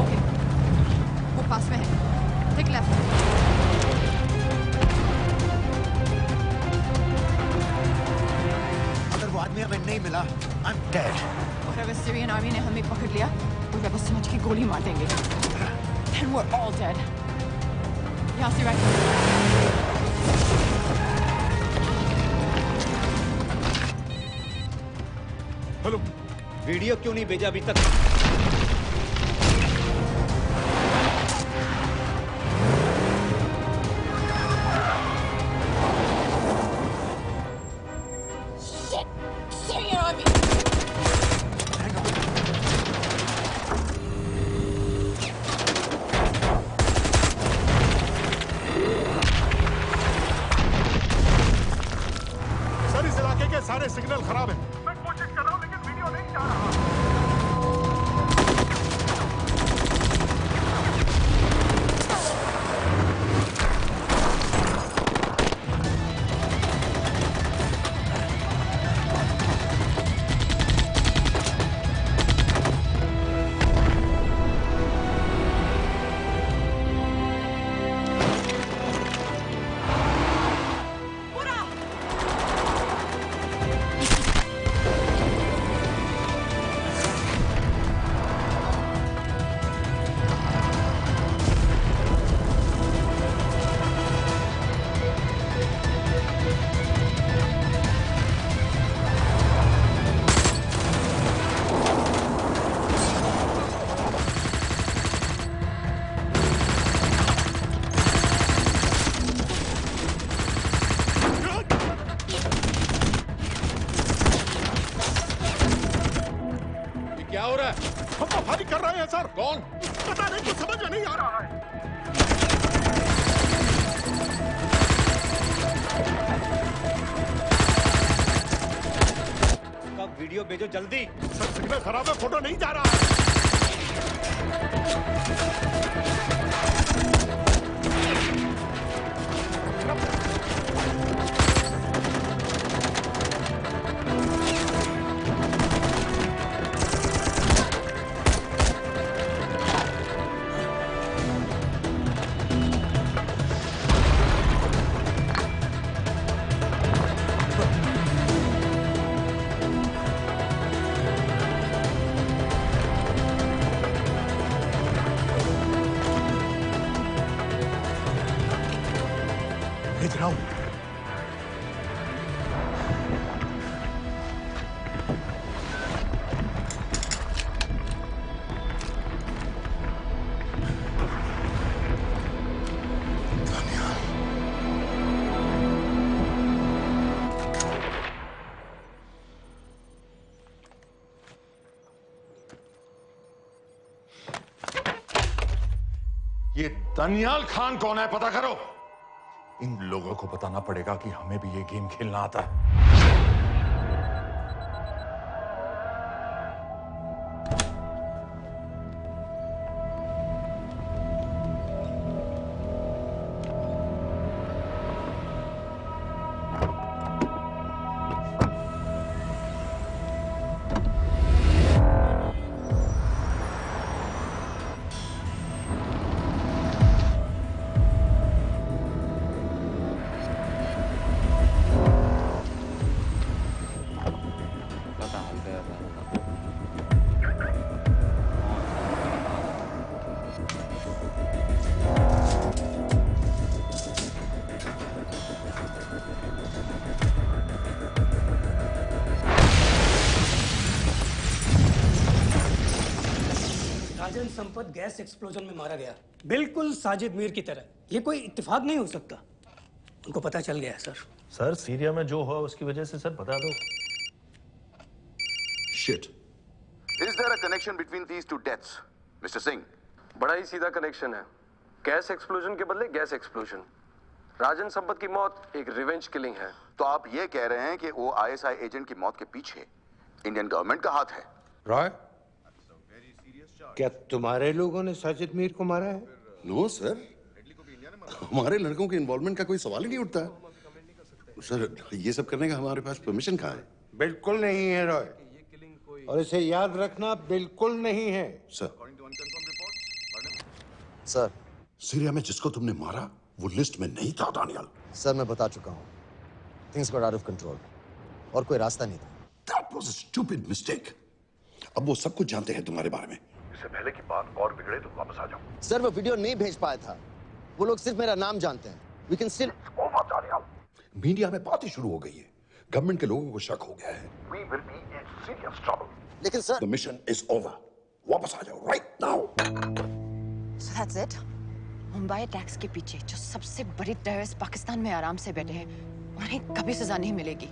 ओके, वो पास में है। Take left. अगर वो आदमी हमें नहीं मिला, I'm dead. और अगर सीरियन आर्मी ने हमें पकड़ लिया, तो वे बस समझ के गोली मार देंगे। Then we're all dead. यहाँ से राइट। हेलो, वीडियो क्यों नहीं भेजा अभी तक? सर, इस इलाके के सारे सिग्नल खराब हैं। मैं कोशिश कर रहा हूं लेकिन वीडियो नहीं जा रहा। क्या हो रहा है? हम तो फायरिंग कर रहे हैं सर। कौन? पता नहीं, कुछ समझ में नहीं आ रहा है। वीडियो भेजो जल्दी। सर सिग्नल खराब है, फोटो नहीं जा रहा है। भेज रहा हूं। ये दानियाल खान कौन है, पता करो। इन लोगों को बताना पड़ेगा कि हमें भी ये गेम खेलना आता है। राजन संपत गैस एक्सप्लोजन में मारा गया, बिल्कुल साजिद मीर की तरह। ये कोई इत्तेफाक नहीं हो सकता। उनको पता चल गया है सर। सर सीरिया में जो हुआ उसकी वजह से सर बता दो। Shit. Is there a connection between these two deaths, Mr. Singh? बड़ा ही सीधा कनेक्शन है। गैस एक्सप्लोजन के बदले गैस एक्सप्लोजन। राजन संपत की मौत एक रिवेंज किलिंग है। तो आप ये कह रहे हैं कि वो आईएसआई एजेंट की मौत के पीछे इंडियन गवर्नमेंट का हाथ है? रॉय, क्या तुम्हारे लोगों ने साजिद मीर को मारा है? नो सर, हमारे लड़कों के इन्वॉल्वमेंट का कोई सवाल ही नहीं उठता। सर ये सब करने का हमारे पास परमिशन कहाँ है? बिल्कुल नहीं है रॉय, और इसे याद रखना बिल्कुल नहीं है। सर, सीरिया में जिसको तुमने मारा वो लिस्ट में नहीं था दानियाल। सर मैं बता चुका हूँ, things got out of control और कोई रास्ता नहीं था। That was a stupid mistake. अब वो सब कुछ जानते हैं तुम्हारे बारे में। इससे पहले की बात और बिगड़े तो वापस आ जाओ। सर वो वीडियो नहीं भेज पाया था, वो लोग सिर्फ मेरा नाम जानते हैं। We can still... मीडिया में बात ही शुरू हो गई है, गवर्नमेंट के लोगों को शक हो गया है। We will be in serious trouble. लेकिन sir, The mission is over. वापस आ जाओ right now. So that's it? Mumbai attacks के पीछे जो सबसे बड़ी टेररिस्ट पाकिस्तान में आराम से बैठे हैं, उन्हें कभी सजा नहीं मिलेगी।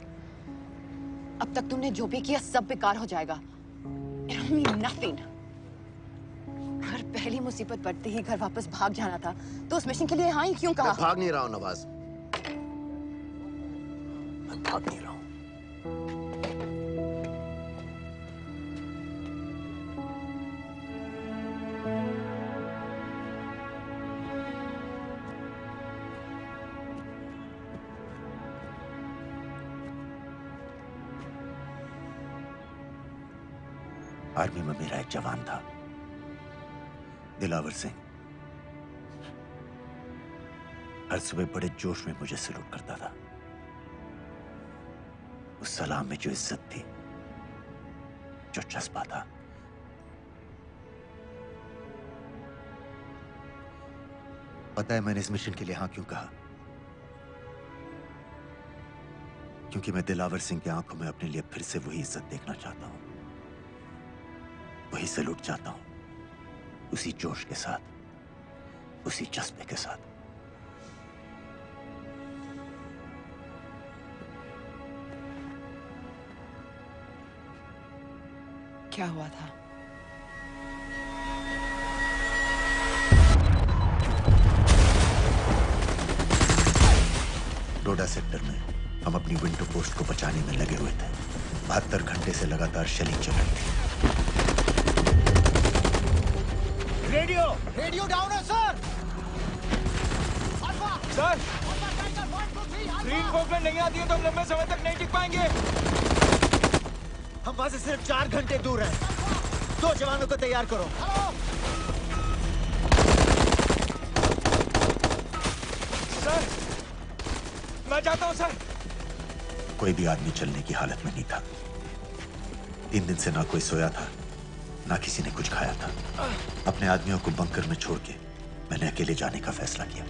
अब तक तुमने जो भी किया सब बेकार हो जाएगा। It'll mean nothing. अगर पहली मुसीबत पड़ते ही घर वापस भाग जाना था, तो उस मिशन के लिए हाँ ही क्यों कहा? मैं भाग नहीं रहा हूँ नवाज, मैं भाग नहीं रहा हूँ। आर्मी में मेरा एक जवान था, दिलावर सिंह। हर सुबह बड़े जोश में मुझे सैल्यूट करता था। उस सलाम में जो इज्जत थी, जो जज्बा था, पता है मैंने इस मिशन के लिए हाँ क्यों कहा? क्योंकि मैं दिलावर सिंह की आंखों में अपने लिए फिर से वही इज्जत देखना चाहता हूं, वही सैल्यूट चाहता हूं, उसी जोश के साथ, उसी जज्बे के साथ। क्या हुआ था? डोडा सेक्टर में हम अपनी विंडो पोस्ट को बचाने में लगे हुए थे। 72 घंटे से लगातार शेलिंग चल रही थी। रेडियो डाउन है सर। सर ग्रीन फोकलेट नहीं आती है तो हम लंबे समय तक नहीं टिक पाएंगे। हम वहां से सिर्फ 4 घंटे दूर हैं। 2 जवानों को तैयार करो। सर मैं जाता हूं सर। कोई भी आदमी चलने की हालत में नहीं था। 3 दिन से ना कोई सोया था, ना किसी ने कुछ खाया था। अपने आदमियों को बंकर में छोड़ के मैंने अकेले जाने का फैसला किया।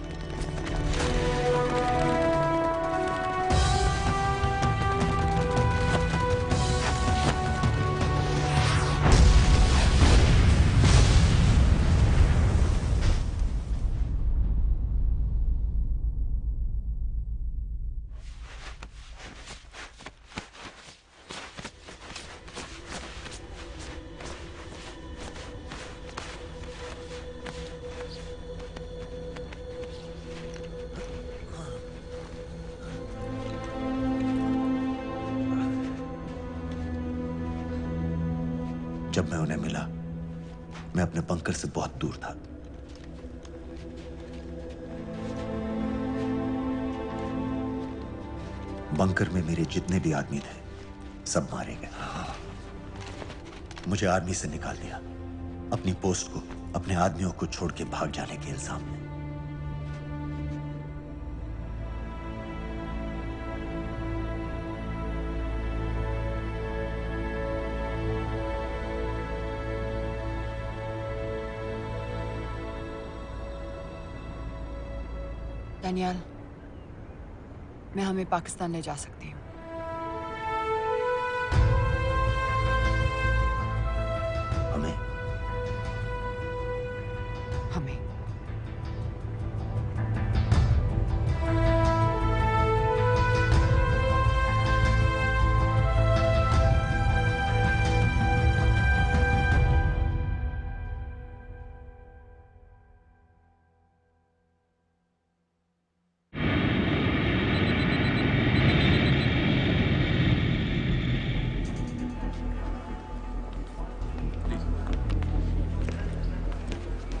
जब मैं उन्हें मिला, मैं अपने बंकर से बहुत दूर था। बंकर में मेरे जितने भी आदमी थे, सब मारे गए। मुझे आर्मी से निकाल दिया, अपनी पोस्ट को, अपने आदमियों को छोड़ के भाग जाने के इल्जाम में। डैनियल, मैं हमें पाकिस्तान ले जा सकती हूँ। हमें? हमें।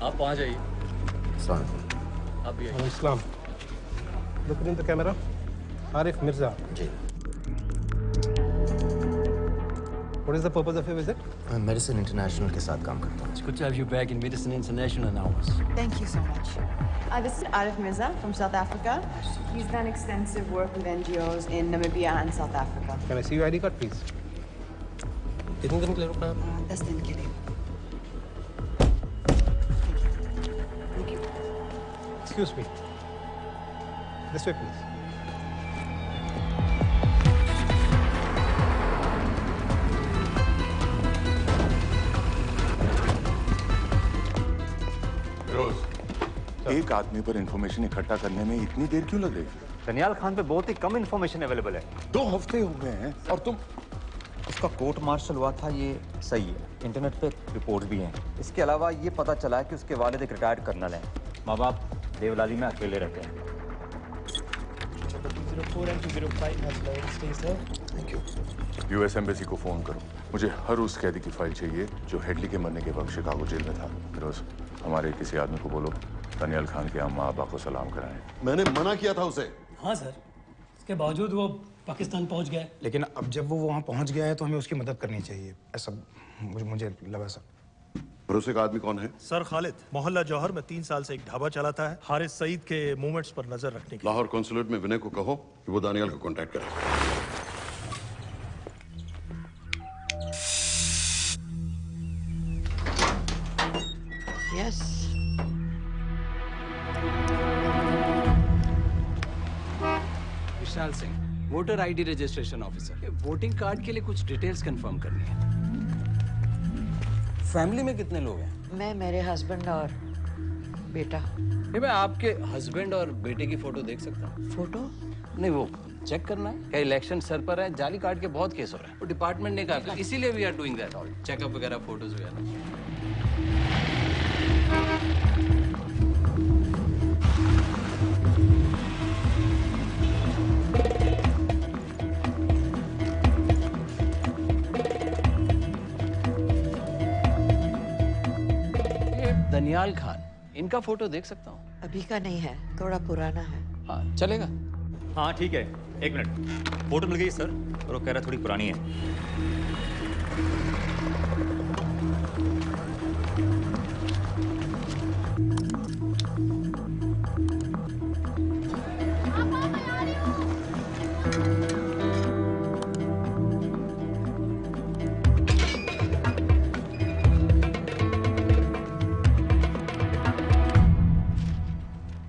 आप वहाँ जाइए। आप भी आइए। Islam. Look in the camera. Arif Mirza. जी। What is the purpose of your visit? मैं मेडिसिन इंटरनेशनल के साथ काम करता हूँ। It's good to have you back in Medicine International now. Thank you so much. This is Arif Mirza from South Africa. He's done extensive work with NGOs in Namibia and South Africa. Can I see your ID card, please? कितने दिन के लिए रुकना है? 10 दिन के लिए। Excuse me. This way, please. एक आदमी पर इंफॉर्मेशन इकट्ठा करने में इतनी देर क्यों लग रही? दनियाल खान पे बहुत ही कम इंफॉर्मेशन अवेलेबल है। 2 हफ्ते हो गए हैं और तुम। उसका कोर्ट मार्शल हुआ था, ये सही है। इंटरनेट पे रिपोर्ट भी हैं। इसके अलावा ये पता चला है कि उसके वालिद एक रिटायर्ड कर्नल हैं। माँ बाप देवलाली में अकेले रहते हैं। यूएस एम्बेसी को फोन करो। मुझे हर उस कैदी की फाइल चाहिए जो हेडली के मरने के वक्त शिकागो जेल में था। फिरोज, हमारे किसी आदमी को बोलो दानियाल खान के अम्मा अब्बा को सलाम कराएं। मैंने मना किया था उसे। हाँ सर, इसके बावजूद वो पाकिस्तान पहुंच गया। लेकिन अब जब वो वहाँ पहुंच गया है तो हमें उसकी मदद करनी चाहिए, ऐसा मुझे लगा सर। भरोसे का आदमी कौन है? सर खालिद, मोहल्ला जौहर में 3 साल से एक ढाबा चलाता है। हारिस सईद के मूवमेंट्स पर नजर रखने के। लाहौर कॉन्सुलेट में विनय को कहो कि वो दानियाल को कांटेक्ट करे। Yes. Vishal Singh, voter ID registration officer. Voting card के लिए कुछ डिटेल्स कंफर्म करनी है। फैमिली में कितने लोग हैं? मैं, मेरे हस्बैंड और बेटा। ये मैं आपके हस्बैंड और बेटे की फोटो देख सकता हूँ? फोटो? नहीं, वो चेक करना है। क्या इलेक्शन सर पर है? जाली कार्ड के बहुत केस हो रहे हैं। वो डिपार्टमेंट ने कहा, इसीलिए we are doing that all, checkup वगैरह, फोटोज वगैरह। दनियाल खान, इनका फोटो देख सकता हूँ? अभी का नहीं है, थोड़ा पुराना है। हाँ चलेगा। हाँ ठीक है, 1 मिनट। फोटो मिल गई सर, और वो कह रहा थोड़ी पुरानी है।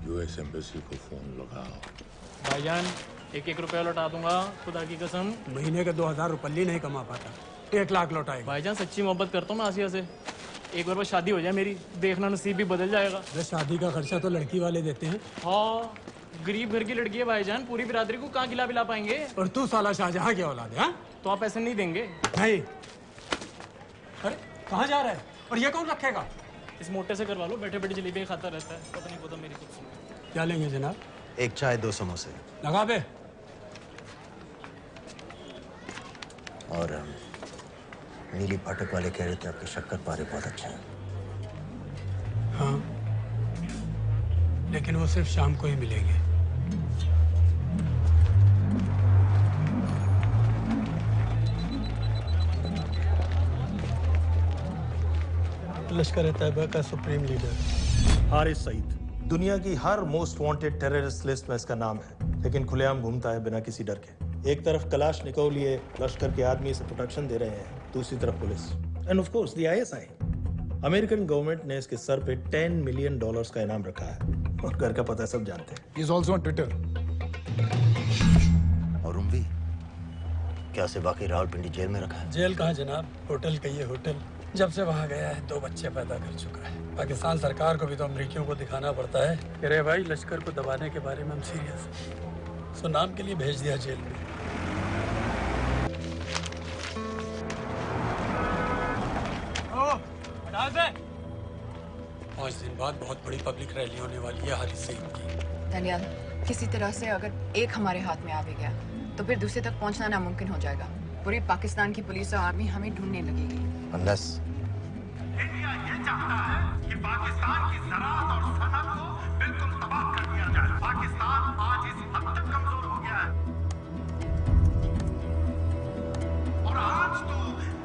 यूएस एम्बेसी को फोन लगाओ। भाईजान 1-1 रुपया लौटा दूंगा, खुदा की कसम। महीने के 2000 रुपये नहीं कमा पाता, 1 लाख लौटाएगा। भाईजान सच्ची मोहब्बत करता हूँ मैं आसिया से, एक बार बस शादी हो जाए मेरी, देखना नसीब भी बदल जाएगा। अरे शादी का खर्चा तो लड़की वाले देते हैं। हाँ, गरीब घर की लड़की है भाईजान, पूरी बिरादरी को कहाँ खिला पिला पाएंगे। और तू साला शाहजहां की औलाद है? तो आप ऐसे नहीं देंगे? नहीं। अरे कहाँ जा रहा है? और ये कौन रखेगा? इस मोटे से करवा लो, बैठे बैठे जलेबी खाता रहता है, पता नहीं पता मेरी कुछ। क्या लेंगे जनाब? 1 चाय 2 समोसे। लगा बे। और नीली फाटक वाले कह रहे थे आपके शक्कर पारे बहुत अच्छे हैं। हाँ, लेकिन वो सिर्फ शाम को ही मिलेंगे। लश्कर तैयबा का सुप्रीम लीडर हारिस सईद, दुनिया की हर मोस्ट वांटेड टेररिस्ट लिस्ट में इसका नाम है, लेकिन खुलेआम घूमता है बिना किसी डर के। एक तरफ कलाशनिकोव लिए लश्कर के आदमी इसे प्रोटेक्शन दे रहे हैं, दूसरी तरफ police end of course the ISI. American government ने इसके सर पे $10 मिलियन का इनाम रखा है, और घर का पता सब जानते हैं। He is also on Twitter. और उम्वी क्या से बाकी रावलपिंडी जेल में रखा है? जेल कहाँ जनाब, होटल का ये होटल। जब से वहाँ गया है 2 बच्चे पैदा कर चुका है। पाकिस्तान सरकार को भी तो अमरीकियों को दिखाना पड़ता है कि रे भाई लश्कर को दबाने के बारे में हम सीरियस हैं। सो नाम के लिए भेज दिया जेल में। पाँच दिन बाद बहुत बड़ी पब्लिक रैली होने वाली है हारिस सईद की। दनियाल, किसी तरह से अगर एक हमारे हाथ में आ भी गया तो फिर दूसरे तक पहुंचना नामुमकिन हो जाएगा। पूरी पाकिस्तान की पुलिस और आर्मी हमें ढूंढने लगेगी। Unless इंडिया ये चाहता है कि पाकिस्तान की ज़राअत और सनअत को बिल्कुल तबाह कर दिया जाए। पाकिस्तान आज इस हद तक कमजोर हो गया है, और आज तो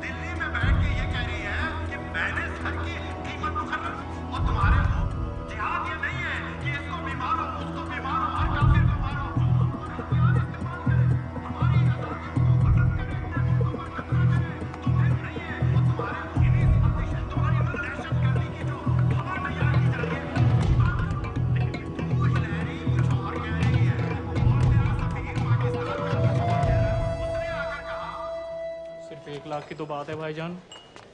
दिल्ली में बैठ के ये कह रही है कि मैंने सर की कीमत मुकर्रर की, और तुम्हारे हो जिहाद ये नहीं है कि इसको भी मारो, उसको भी मारो, हर काफिर को मारो। सिर्फ 1 लाख की तो बात है भाईजान,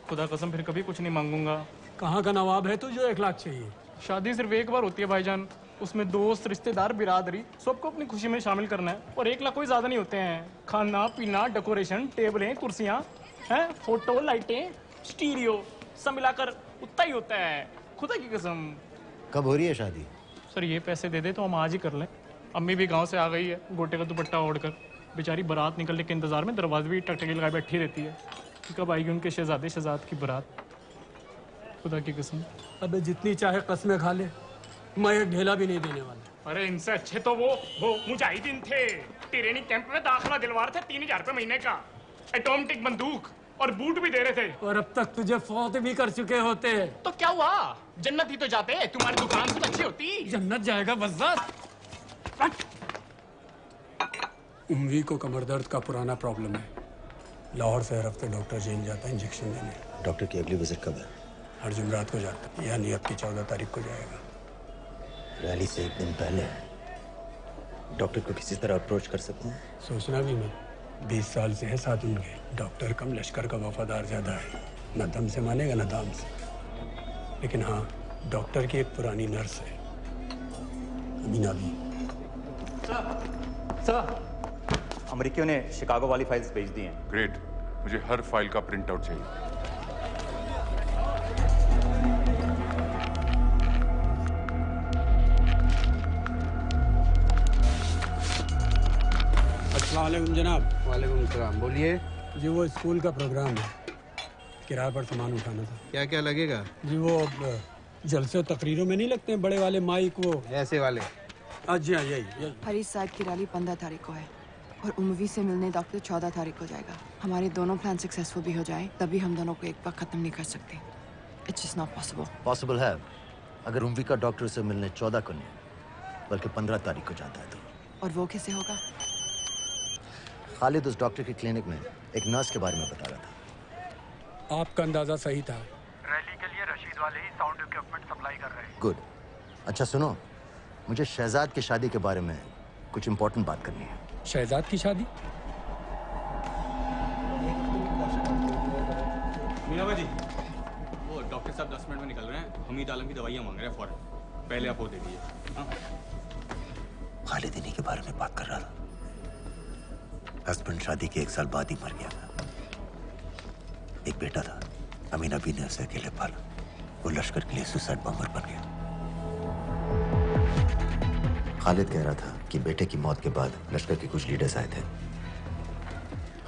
खुदा कसम फिर कभी कुछ नहीं मांगूंगा। कहाँ का नवाब है तू जो 1 लाख चाहिए? शादी सिर्फ एक बार होती है भाईजान, उसमें दोस्त रिश्तेदार बिरादरी सबको अपनी खुशी में शामिल करना है, और 1 लाख कोई ज्यादा नहीं होते हैं। खाना पीना, डेकोरेशन, टेबलें, कुर्सियां हैं, फोटो, लाइटें, स्टीरियो सब मिलाकर उतना ही होता है, खुदा की कसम। कब हो रही है शादी? सर ये पैसे दे दे तो हम आज ही कर लें। अम्मी भी गांव से आ गई है, गोटे का दुपट्टा ओढ़कर, बेचारी बारात निकलने के इंतजार में दरवाजे भी टकटकी लगाए बैठी रहती है कि कब आएगी उनके शहजाद की बारात, खुदा की कसम। अबे जितनी चाहे कस्में खा ले, मैं एक ढेला भी नहीं देने वाला। अरे इनसे अच्छे तो वो मुजाहिदीन थे, ट्रेनिंग कैंप में दाखिला दिलवा रहे थे, 3000 रुपए महीने का, ऑटोमेटिक बंदूक और बूट भी दे रहे थे। और अब तक तुझे फौत भी कर चुके होते। तो क्या हुआ, जन्नत ही तो जाते, तुम्हारी दुकान से अच्छी होती। जन्नत जाएगा बज़्ज़ात। उम्वी को कमर दर्द का पुराना प्रॉब्लम है, लाहौर से हर हफ्ते डॉक्टर जेल जाता है इंजेक्शन देने। डॉक्टर की अगली विजिट कब है? हर जुमरात को जाता है, यानी अब की 14 तारीख को जाएगा। रैली से 1 दिन पहले डॉक्टर को किसी तरह अप्रोच कर सकते हैं? सोचना भी मत, 20 साल से है साथ उनके। डॉक्टर कम लश्कर का वफादार ज्यादा है, न दम से मानेगा न दाम से। लेकिन हाँ, डॉक्टर की एक पुरानी नर्स है, अमीना भी। सर, अमेरिकियों ने शिकागो वाली फाइल्स भेज दी हैं। ग्रेट, मुझे हर फाइल का प्रिंट आउट चाहिए। अस्सलाम वालेकुम जनाब। वालेकुम सलाम, बोलिए। जी वो स्कूल का प्रोग्राम है, किराए पर सामान उठाना था। क्या क्या लगेगा? जी वो जलसे और तकरीरों में नहीं लगते हैं बड़े वाले माइक वो ऐसे वाले? जी हाँ, यही। हरीश साहब की रैली 15 तारीख को है और उमवी से मिलने डॉक्टर 14 तारीख को जाएगा। हमारे दोनों प्लान सक्सेसफुल भी हो जाए तभी हम दोनों को एक बार खत्म नहीं कर सकते। It's just not possible. Possible है अगर उमवी का डॉक्टर से मिलने 14 को नहीं बल्कि 15 तारीख को जाता है तो। और वो कैसे होगा? खालिद उस डॉक्टर की क्लिनिक में एक नर्स के बारे में बता रहा था। आपका अंदाजा सही था। रैली के लिए रशीद वाले ही साउंड इक्विपमेंट सप्लाई कर रहे हैं। गुड। अच्छा सुनो, मुझे शहजाद की शादी के बारे में कुछ इंपॉर्टेंट बात करनी है। शहजाद की शादी? मीना जी, वो डॉक्टर साहब 10 मिनट में निकल रहे हैं। हमीद आलम की दवाइयाँ मांग रहे हैं फौरन। पहले आप वो दे दीजिए। खालिद इन्हीं के बारे में बात कर रहा था। हस्बैंड शादी के 1 साल बाद ही मर गया था। एक बेटा था, अमीना भी ने उसे अकेले पाला। वो लश्कर के लिए सुसाइड बॉम्बर बन गया। खालिद कह रहा था कि बेटे की मौत के बाद लश्कर के कुछ लीडर्स आए थे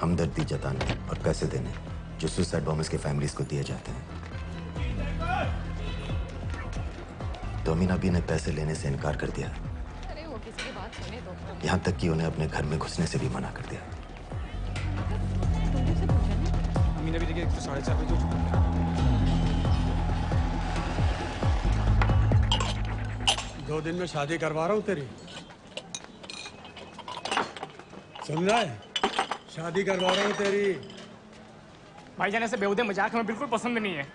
हमदर्दी जताने और पैसे देने जो सुसाइड बॉम्बर्स के फैमिलीज को दिए जाते हैं। तो अमीना भी ने पैसे लेने से इनकार कर दिया। वो किसी की बात सुने तो। यहाँ तक कि उन्हें अपने घर में घुसने से भी मना कर दिया। अमीना भी देखिए 4:30 बजे हो चुका है। 2 दिन में शादी करवा रहा हूँ तेरी, सुन रहा है? शादी करवा रहा हूँ तेरी। भाईजान ऐसे बेहुदे मजाक हमें बिल्कुल पसंद नहीं है।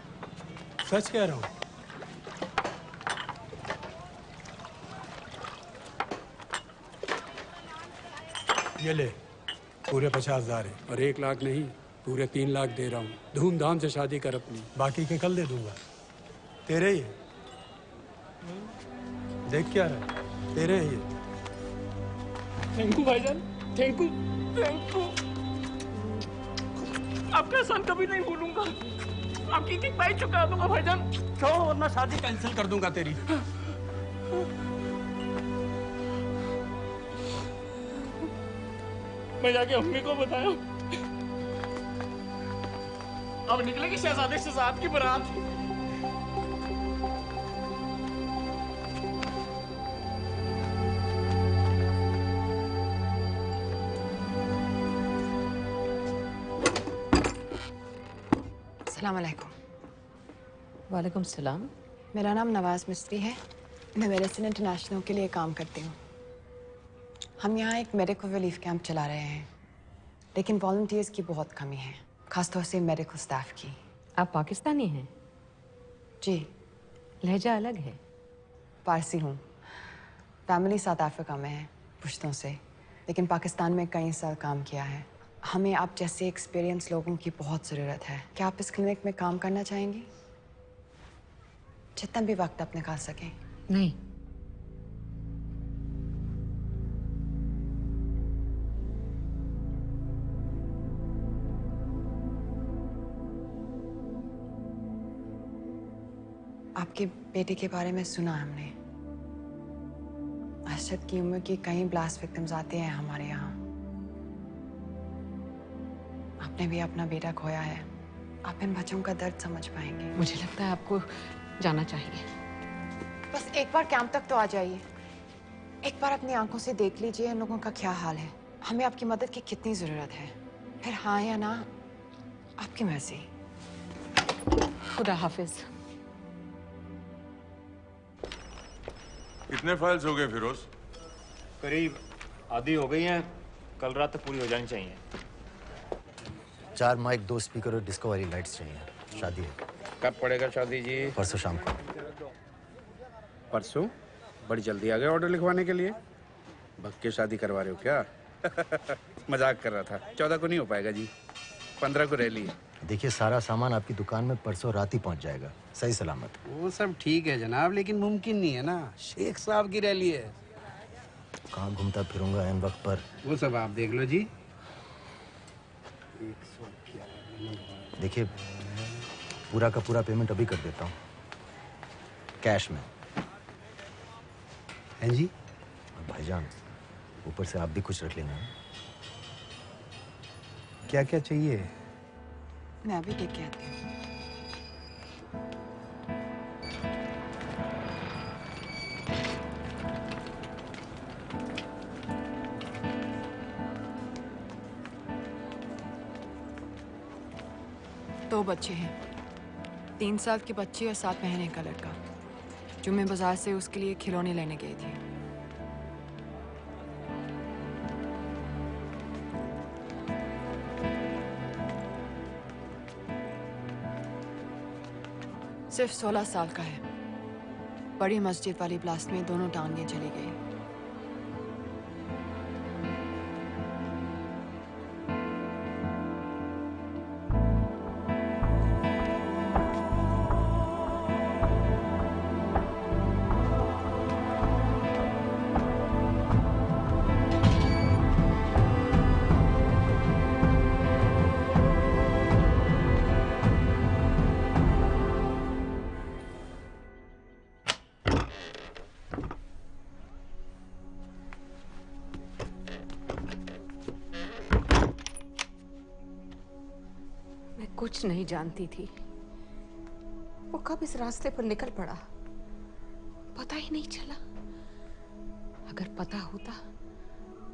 सच कह रहा हूँ। ये ले, पूरे 50,000 है और 1 लाख नहीं, पूरे 3 लाख दे रहा हूँ। धूमधाम से शादी कर अपनी, बाकी के कल दे दूंगा। तेरे ही है। देख क्या रहा है, तेरे ही है। थैंक यू भाईजान, थैंक यू, थैंक यू। आपका एहसान कभी नहीं भूलूंगा। आपकी एक बाइक चुका दूंगा भाईजान। छोड़ वरना शादी कैंसिल कर दूंगा तेरी। मैं जाके अम्मी को बताया। अब निकलेगी शहजादे शहजाद की बारात। अस्सलाम वालेकुम। वालेकुम सलाम। मेरा नाम नवाज मिस्त्री है। मैं मेडिसिन इंटरनेशनल के लिए काम करती हूँ। हम यहाँ एक मेडिकल रिलीफ कैंप चला रहे हैं, लेकिन वॉलंटियर्स की बहुत कमी है, खासतौर से मेडिकल स्टाफ की। आप पाकिस्तानी हैं? जी। लहजा अलग है। पारसी हूँ। फैमिली साउथ अफ्रीका में है पुश्तों से, लेकिन पाकिस्तान में कई साल काम किया है। हमें आप जैसे एक्सपीरियंस लोगों की बहुत ज़रूरत है। क्या आप इस क्लिनिक में काम करना चाहेंगी? जितना भी वक्त आप निकाल सकें। नहीं। आपके बेटे के बारे में सुना हमने। अरशद की उम्र की कई ब्लास्ट विक्टिम्स आते हैं हमारे यहाँ। आपने भी अपना बेटा खोया है। आप इन बच्चों का दर्द समझ पाएंगे। मुझे लगता है आपको जाना चाहिए। बस एक बार कैंप तक तो आ जाइए। एक बार अपनी आंखों से देख लीजिए इन लोगों का क्या हाल है। हमें आपकी मदद की कितनी जरूरत है। फिर हाँ या ना आपकी मर्जी। खुदा हाफिज। कितने फाइल्स हो गए फिरोज? करीब आधी हो गई हैं। कल रात तक पूरी हो जानी चाहिए। 4 माइक, 2 स्पीकर और डिस्को वाली लाइट्स चाहिए। शादी है। कब पड़ेगा शादी जी? परसों शाम को। परसों? बड़ी जल्दी आ गए ऑर्डर लिखवाने के लिए। भग के शादी करवा रहे हो क्या? मजाक कर रहा था। 14 को नहीं हो पाएगा जी, 15 को रैली है। देखिए सारा सामान आपकी दुकान में परसों रात ही पहुंच जाएगा, सही सलामत। वो सब ठीक है जनाब, लेकिन मुमकिन नहीं है ना। शेख साहब की रैली है। कहाँ घूमता फिरूंगा इन वक्त पर? वो सब आप देख लो जी। देखिए पूरा का पूरा पेमेंट अभी कर देता हूँ, कैश में। हैं जी? और भाईजान ऊपर से आप भी कुछ रख लेना। क्या क्या चाहिए? मैं अभी देख के आती हूँ। 2 बच्चे हैं, 3 साल की बच्ची और 7 महीने का लड़का, जो मैं बाजार से उसके लिए खिलौने लेने गई थी। सिर्फ 16 साल का है। बड़ी मस्जिद वाली ब्लास्ट में दोनों टांगें चली गई। कुछ नहीं जानती थी वो कब इस रास्ते पर निकल पड़ा, पता ही नहीं चला। अगर पता होता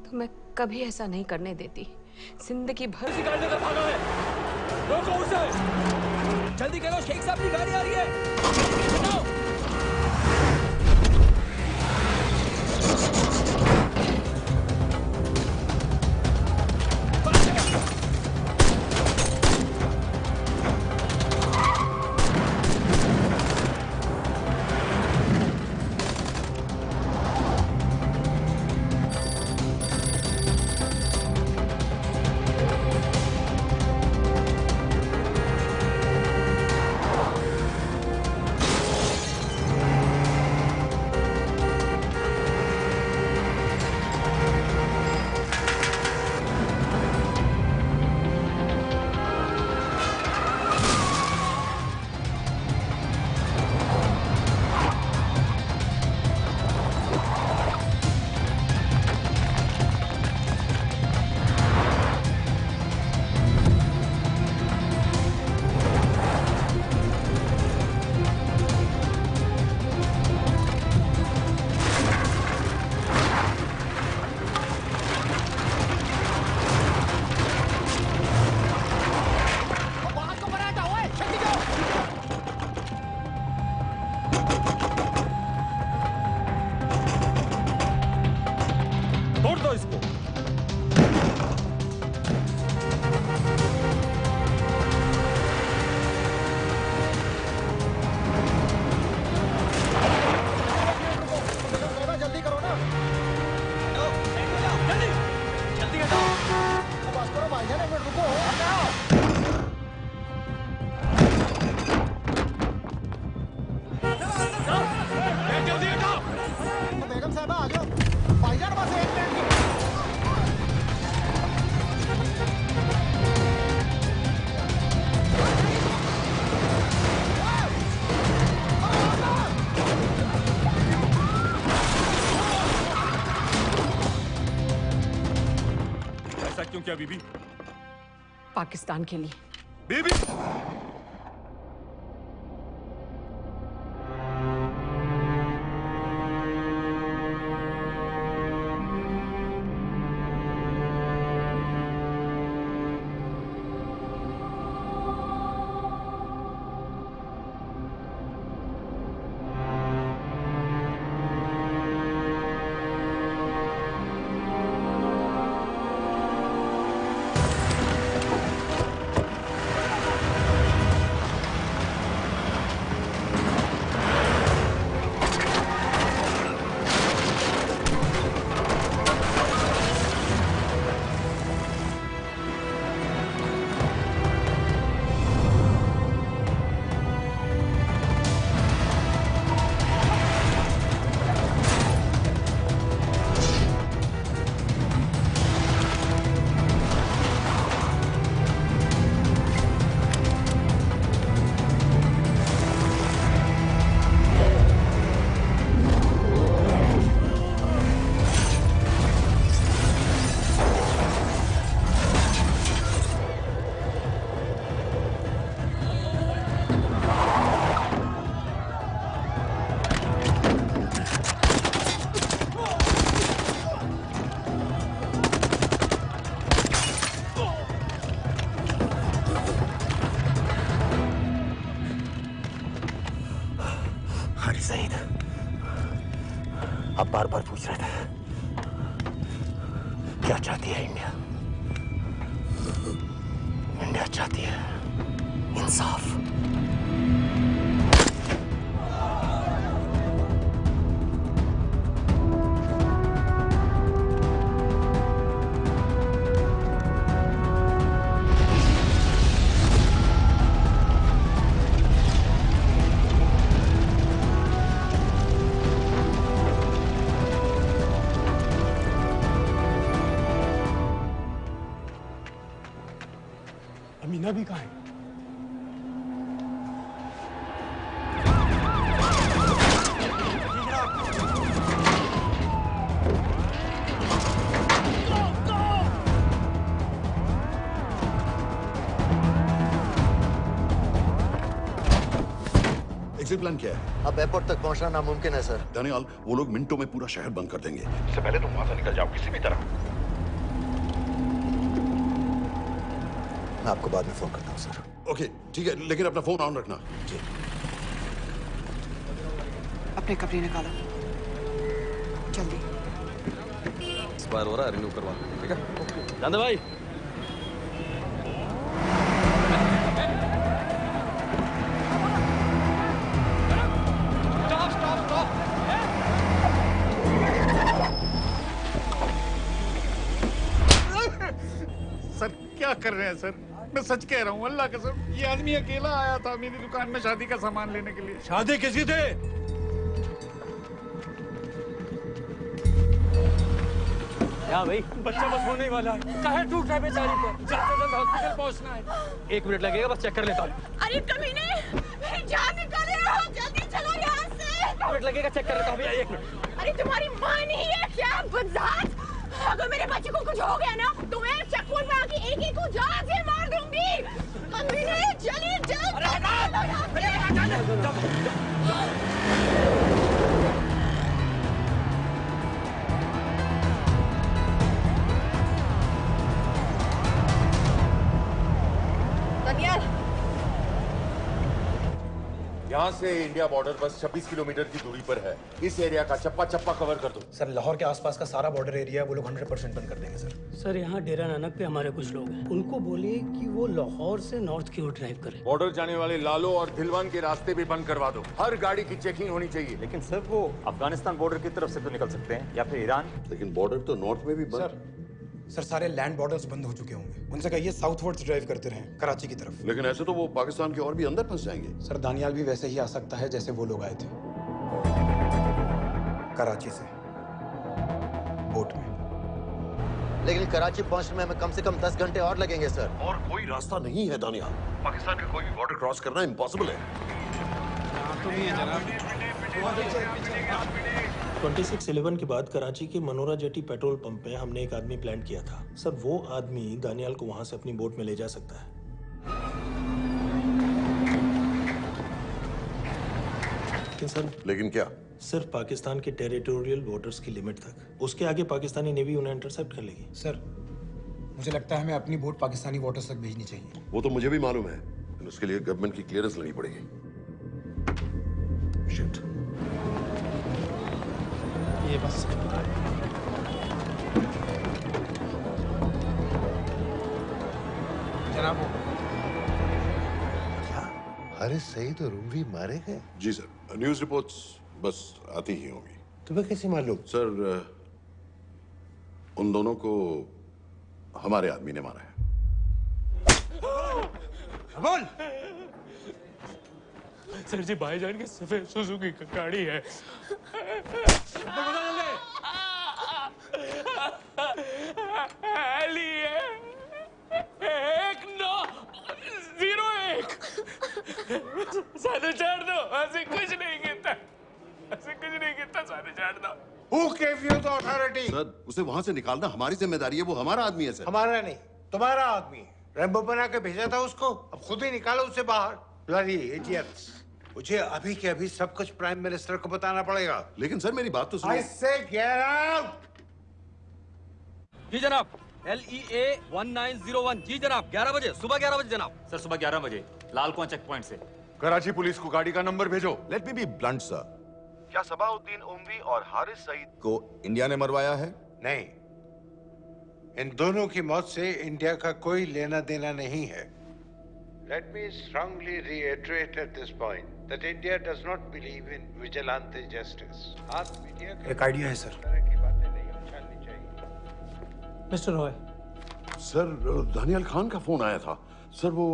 तो मैं कभी ऐसा नहीं करने देती। जिंदगी भर निकालने का भागा है। रोको उसे, जल्दी करो, शेख साहब की गाड़ी आ रही है। हटाओ। क्यों किया बीबी? पाकिस्तान के लिए। बीबी आप बार बार पूछ रहे थे क्या चाहती है इंडिया। इंडिया चाहती है इंसाफ। अमीना भी कहाँ है? एग्जिट प्लान क्या है? अब एयरपोर्ट तक पहुंचना नामुमकिन है सर। दानियाल, वो लोग मिनटों में पूरा शहर बंद कर देंगे। इससे पहले तुम वहां से निकल जाओ किसी भी तरह। मैं आपको बाद में फोन करता हूँ सर। ओके ठीक है, लेकिन अपना फोन ऑन रखना। जी। अपने कपड़े निकालो जल्दी। एक्सपायर हो रहा है, रिन्यू करवा। ठीक है जानते भाई। सर क्या कर रहे हैं सर? मैं सच कह रहा हूँ, अल्लाह कसम, ये आदमी अकेला आया था मेरी दुकान में शादी का सामान लेने के लिए। शादी किसकी थी? क्या भाई, बच्चा बस होने ही वाला है। काहे टूट रहा है बेचारी पर? जल्द से जल्द हॉस्पिटल पहुंचना है। 1 मिनट लगेगा, बस चेक कर लेता हूँ। अरे कमीने, मेरी जान निकाले हो, जल्दी चलो यहाँ से। 1 मिनट लगेगा, चेक कर लेता हूँ भैया, 1 मिनट। अरे तुम्हारी माँ नहीं है क्या बदजात? अगर मेरे बच्चे को कुछ हो गया ना, तो मैं चक्कू में आके एक को जान से मार दूंगी। कमीने, चलिए जल्द। दानियाल, यहाँ से इंडिया बॉर्डर बस 26 किलोमीटर की दूरी पर है। इस एरिया का चप्पा चप्पा कवर कर दो। सर लाहौर के आसपास का सारा बॉर्डर एरिया वो लोग 100% बंद कर देंगे सर। सर यहाँ डेरा नानक पे हमारे कुछ लोग हैं, उनको बोलिए कि वो लाहौर से नॉर्थ की ओर ड्राइव करें। बॉर्डर जाने वाले लालो और धिलवान के रास्ते भी बंद करवा दो। हर गाड़ी की चेकिंग होनी चाहिए। लेकिन सर वो अफगानिस्तान बॉर्डर की तरफ से तो निकल सकते हैं, या फिर ईरान। लेकिन बॉर्डर तो नॉर्थ में भी बंद। सर सारे लैंड बॉर्डर्स बंद हो चुके होंगे। उनसे कहिए साउथवर्ड्स ड्राइव करते रहें, कराची की तरफ। लेकिन ऐसे तो वो पाकिस्तान के और भी अंदर फंस जाएंगे। सर दानियाल भी वैसे ही आ सकता है जैसे वो लोग आए थे, कराची से बोट में। लेकिन कराची पहुंचने में हमें कम से कम 10 घंटे और लगेंगे सर। और कोई रास्ता नहीं है दानियाल। पाकिस्तान का कोई भी बॉर्डर क्रॉस करना इम्पॉसिबल है। 2611 के बाद कराची के मनोरा जेटी पेट्रोल पंप में हमने एक आदमी प्लान किया था। सर वो आदमी दानियाल को वहां से अपनी बोट में ले जा सकता है। लेकिन क्या? सिर्फ पाकिस्तान के टेरिटोरियल बॉर्डर्स की लिमिट तक। उसके आगे पाकिस्तानी नेवी उन्हें इंटरसेप्ट कर लेगी। सर मुझे लगता है हमें अपनी बोट पाकिस्तानी वाटर्स तक भेजनी चाहिए। वो तो मुझे भी मालूम है, लेकिन उसके लिए गवर्नमेंट की क्लियरेंस लेनी पड़ेगी। शिट। ये बस जनाब। अरे सही तो रूम भी मारे गए। जी सर, न्यूज़ रिपोर्ट्स बस आती ही होंगी। तुम्हें कैसे मालूम? सर उन दोनों को हमारे आदमी ने मारा है। बोल। सर जी, भाईजान की सफेद सुजुकी की गाड़ी है। एली है 1901। सारे छोड़ दो, ऐसे कुछ नहीं कहता, ऐसे कुछ नहीं कहता, सारे छोड़ दो। Who gave you the authority? Sir उसे वहां से निकालना हमारी जिम्मेदारी है। वो हमारा आदमी है सर। हमारा नहीं, तुम्हारा आदमी। रैम्बो बना के भेजा था उसको, अब खुद ही निकालो उसे बाहर। Bloody idiots! मुझे अभी के अभी सब कुछ प्राइम मिनिस्टर को बताना पड़ेगा। लेकिन सर मेरी बात तो सुनो। I say get out! जी जनाब, LEA 1901। जी जनाब, 11 बजे, सुबह 11 बजे जनाब। सर सुबह 11 बजे लाल कुआं चेक पॉइंट से। कराची पुलिस को गाड़ी का नंबर भेजो। Let me be blunt sir, क्या सबाउद्दीन उमवी और हारिस सईद को इंडिया ने मरवाया है? नहीं, इन दोनों की मौत से इंडिया का कोई लेना देना नहीं है। Let me strongly reiterate at this point that India does not believe in vigilante justice. आप मीडिया एक आइडिया है सर। की बातें नहीं उछालनी चाहिए। मिस्टर रॉय, सर दानियल खान का फोन आया था। सर वो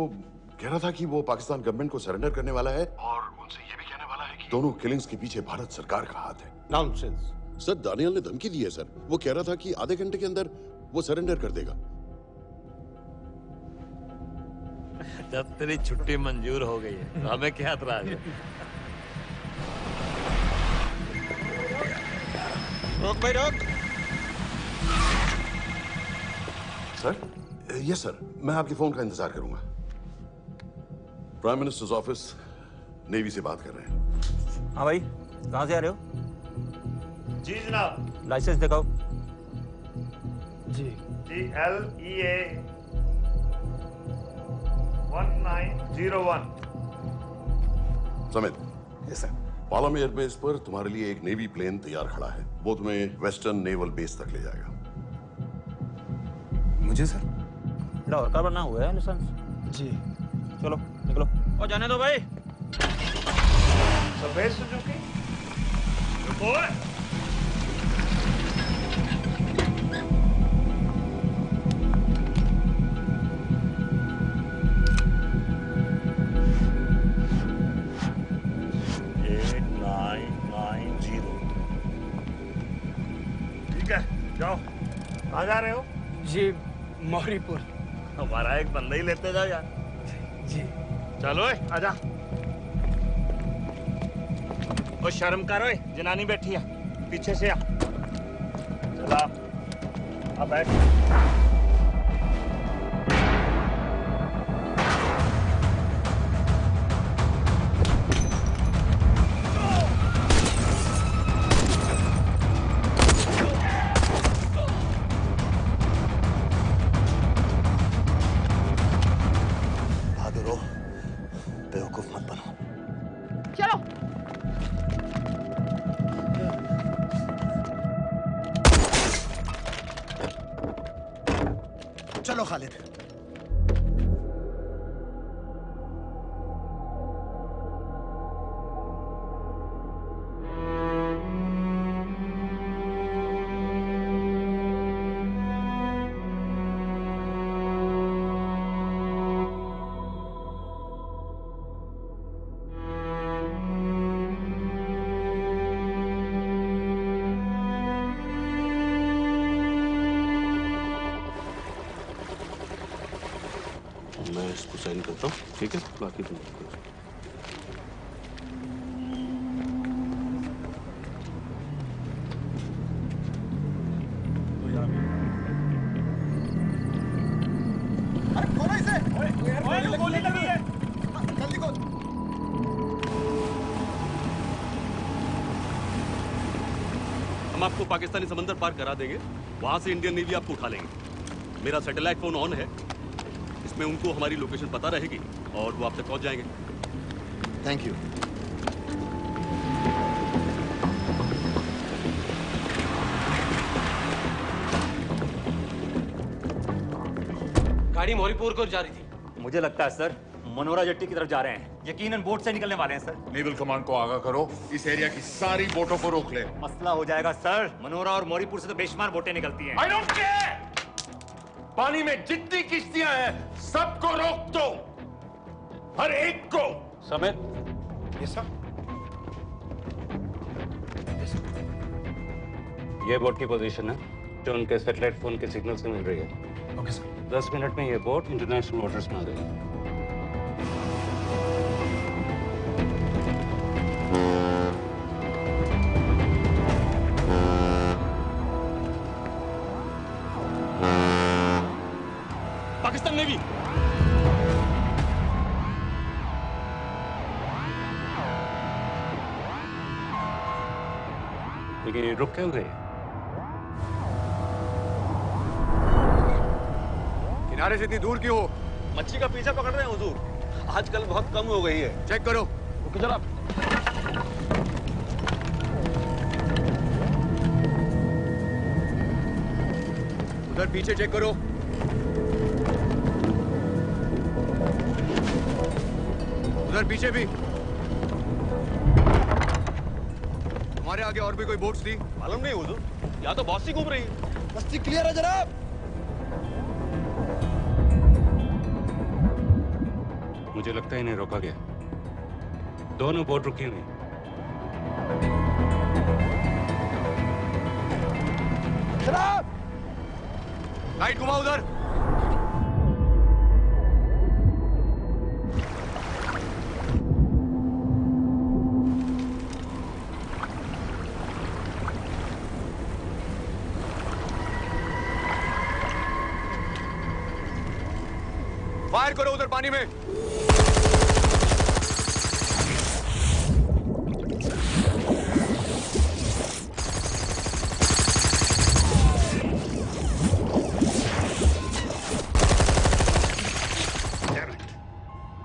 कह रहा था कि वो पाकिस्तान गवर्नमेंट को सरेंडर करने वाला है और उनसे ये भी कहने वाला है कि दोनों किलिंग्स के पीछे भारत सरकार का हाथ है। नॉनसेंस। सर दानियल ने धमकी दी है सर। वो कह रहा था कि आधे घंटे के अंदर वो सरेंडर कर देगा। जब तेरी छुट्टी मंजूर हो गई है तो हमें क्या एतराज है? रोक भाई रोक। सर यस सर, मैं आपके फोन का इंतजार करूंगा। प्राइम मिनिस्टर्स ऑफिस नेवी से बात कर रहे हैं। हाँ भाई, कहाँ से आ रहे हो? जी जनाब। लाइसेंस दिखाओ। जी LEA 1901। Samit. Yes sir. Palam airbase पर तुम्हारे लिए एक नेवी प्लेन तैयार खड़ा है। वो तुम्हें वेस्टर्न नेवल बेस तक ले जाएगा। मुझे सर? लड़का बना हुआ है लाइसेंस। जी चलो निकलो। और जाने दो भाई। सफेद सुजुकी। रुको। जाओ। कहाँ जा रहे हो? जी मौरीपुर। हमारा एक बंदा ही लेते जाओ यार। जी चलो आजा। ओ शर्म करो, जनानी बैठी है पीछे से आ। चला अब बैठ। चलो खालिद। मैं इसको साइन करता हूँ, ठीक है? बाकी तुम गोली लगी है। जल्दी खोल। हम आपको पाकिस्तानी समंदर पार करा देंगे, वहां से इंडियन नेवी आपको उठा लेंगे। मेरा सैटेलाइट फोन ऑन है, इसमें उनको हमारी लोकेशन पता रहेगी और वो आप तक पहुंच जाएंगे। Thank you. गाड़ी मौरीपुर को जा रही थी। मुझे लगता है सर मनोरा जेट्टी की तरफ जा रहे हैं। यकीनन बोट से निकलने वाले हैं सर। नेवल कमांड को आगाह करो, इस एरिया की सारी बोटों को रोक ले। मसला हो जाएगा सर। मनोरा और मौरीपुर से तो बेशुमार बोटें निकलती हैं। I don't care! पानी में जितनी किश्तियां हैं सबको रोक दो, हर एक को। समित। ये सब ये बोट की पोजीशन है जो उनके सैटेलाइट फोन के सिग्नल से मिल रही है। Okay sir. 10 मिनट में ये बोट इंटरनेशनल वाटर्स में आ जाएगी। पाकिस्तान नेवी। लेकिन ये रुक क्यों गए? किनारे से इतनी दूर क्यों हो? मच्छी का पीछा पकड़ रहे हैं हुजूर। आजकल बहुत कम हो गई है। चेक करो। ओके जनाब। उधर पीछे चेक करो। उधर पीछे भी। हमारे आगे और भी कोई बोट्स थी? मालूम नहीं हुजूर, यहाँ तो बहुत सी घूम रही है। बस्ती क्लियर है जनाब। मुझे लगता है इन्हें रोका गया। दोनों बोट रुकी हुई। जनाब! लाइट घुमाओ उधर। फायर करो उधर पानी में।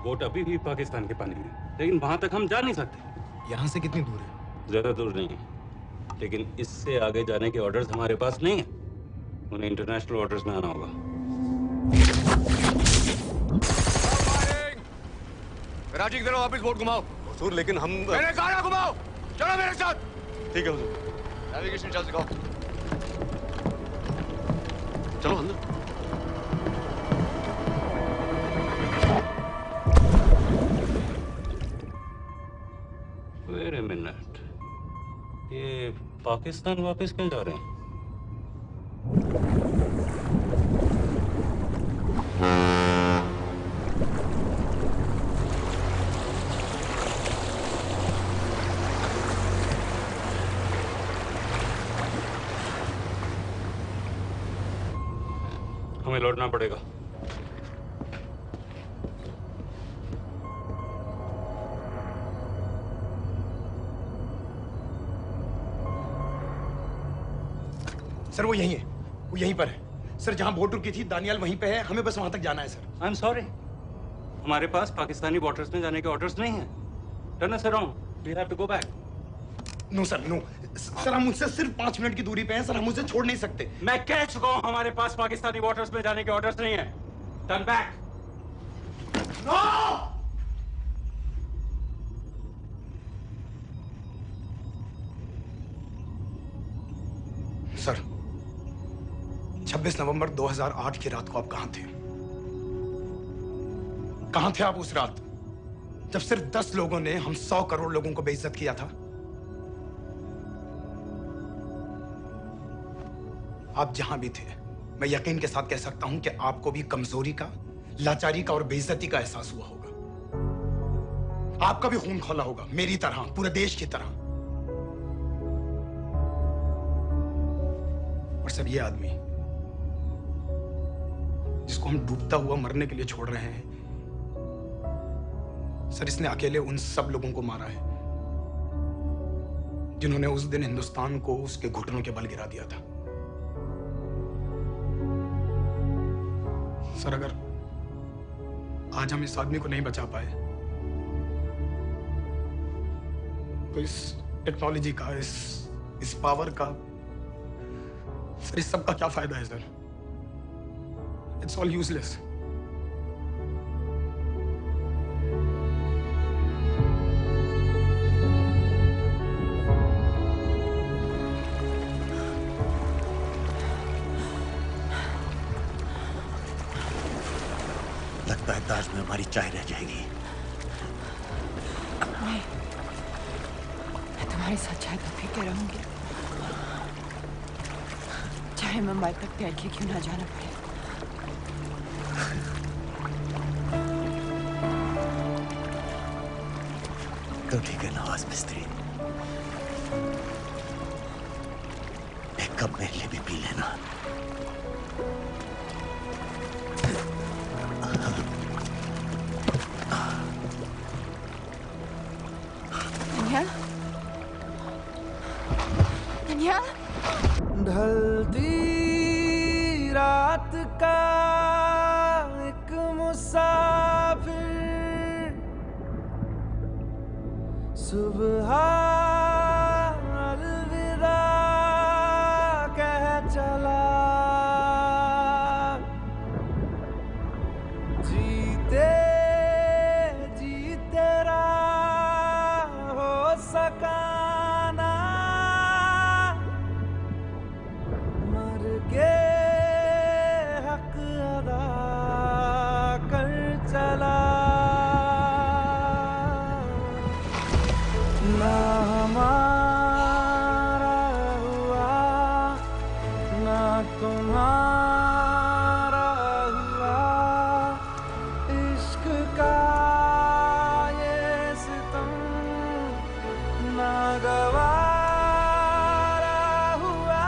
बोट अभी भी पाकिस्तान के पानी में, लेकिन वहां तक हम जा नहीं सकते। यहाँ से कितनी दूर है? ज्यादा दूर नहीं है, लेकिन इससे आगे जाने के ऑर्डर्स हमारे पास नहीं है। उन्हें इंटरनेशनल ऑर्डर्स में आना होगा। राजी की तरह वापस बोट घुमाओ। हुजूर लेकिन हम मैंने कहा ना घुमाओ। चलो मेरे साथ। ठीक है हुजूर। नेविगेशन चल सिखाओ। चलो अंदर। वेट अ मिनट, ये पाकिस्तान वापस क्यों जा रहे हैं? हमें लौटना पड़ेगा। सर वो यहीं है, वो यहीं पर है। सर जहां बोट रुकी थी दानियाल वहीं पे है, हमें बस वहां तक जाना है सर। आई एम सॉरी, हमारे पास पाकिस्तानी वाटर्स में जाने के ऑर्डर्स नहीं है। Turn us around, we have to go back. No sir no, sir हम मुझसे सिर्फ 5 मिनट की दूरी पे हैं सर, हम उसे छोड़ नहीं सकते। मैं कह चुका हूं हमारे पास पाकिस्तानी वाटर्स में जाने के ऑर्डर्स नहीं है। Turn back. नो! सर 26 नवंबर 2008 की रात को आप कहां थे? कहां थे आप उस रात जब सिर्फ 10 लोगों ने हम 100 करोड़ लोगों को बेइज्जत किया था? आप जहां भी थे, मैं यकीन के साथ कह सकता हूं कि आपको भी कमजोरी का, लाचारी का और बेइज्जती का एहसास हुआ होगा। आपका भी खून खौला होगा, मेरी तरह, पूरे देश की तरह। और सर ये आदमी जिसको हम डूबता हुआ मरने के लिए छोड़ रहे हैं, सर इसने अकेले उन सब लोगों को मारा है जिन्होंने उस दिन हिंदुस्तान को उसके घुटनों के बल गिरा दिया था। सर अगर आज हम इस आदमी को नहीं बचा पाए तो इस टेक्नोलॉजी का, इस पावर का, सर इस सब का क्या फायदा है सर? It's all useless. लगता है ताज में हमारी चाय रह जाएगी। नहीं, मैं तुम्हारी सच्चाई तो पी के रहूंगी, चाहे मुंबई तक तैर के क्यों ना जाना पड़े। तो ठीक है नवाज मिस्त्री, एक कप मेरे लिए भी पी लेना। ढलती रात का एक मुसाफिर सुबह अलविदा कह चला। जीते जी तेरा हो सकाना, मर के हक अदा कर चला, ना हमारा हुआ ना तुम्हारा हुआ, इश्क का ये सितम ना गवारा हुआ।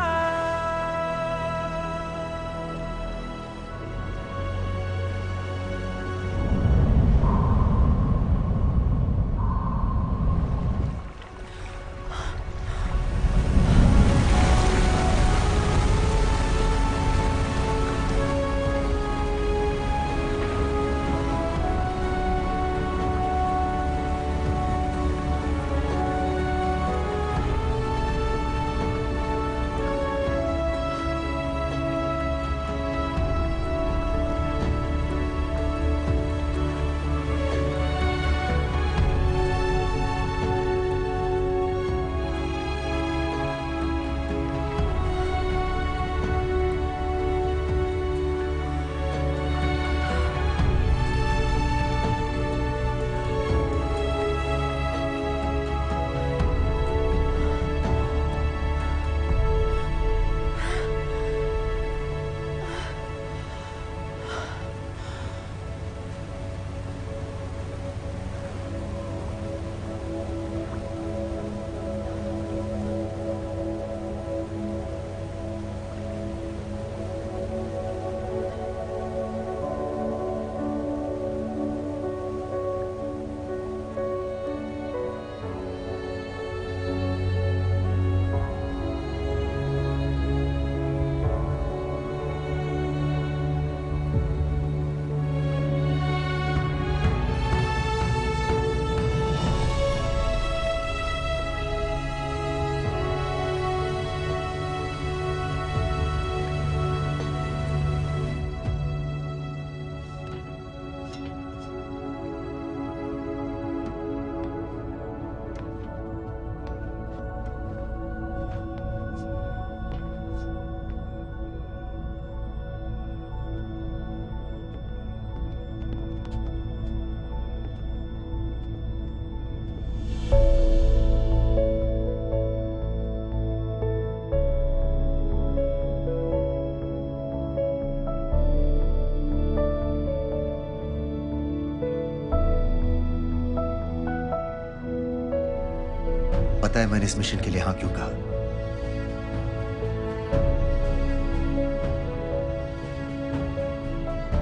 पता है मैंने इस मिशन के लिए हाँ क्यों कहा?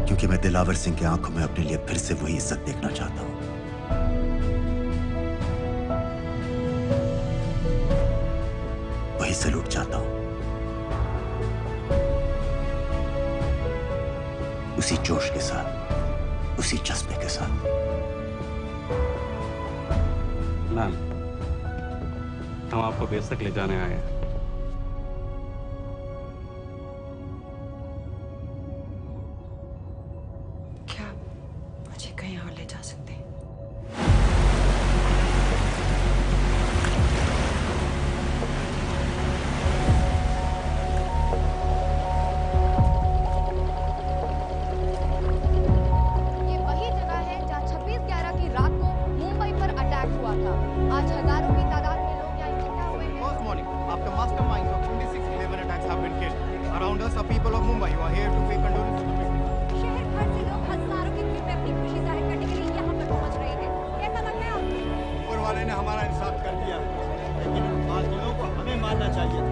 क्योंकि मैं दिलावर सिंह की आंखों में अपने लिए फिर से वही इज्जत देखना चाहता हूं। वही सैल्यूट चाहता हूं, उसी जोश के साथ, उसी जज्बे के साथ। मैम, हम आपको बेस तक ले जाने आए हैं। क्या मुझे कहीं और ले जा सकते हैं? ये वही जगह है जहाँ 26/11 की रात को मुंबई पर अटैक हुआ था। आज हजारों की तादाद में लोग यहाँ इकट्ठा हुए हैं। First morning, after masterminds of 26/11 attacks have been killed, around us are people of Mumbai who are here to pay condolences to victims. शहर भर से लोग हजारों की भीड़ में अपनी खुशी जाहिर करने के लिए यहाँ पर पहुँच रहे हैं। कैसा लग रहा है आपको? ऊपर वाले ने हमारा इंसाफ कर दिया, लेकिन उन बागियों को हमें मारना चाहिए था।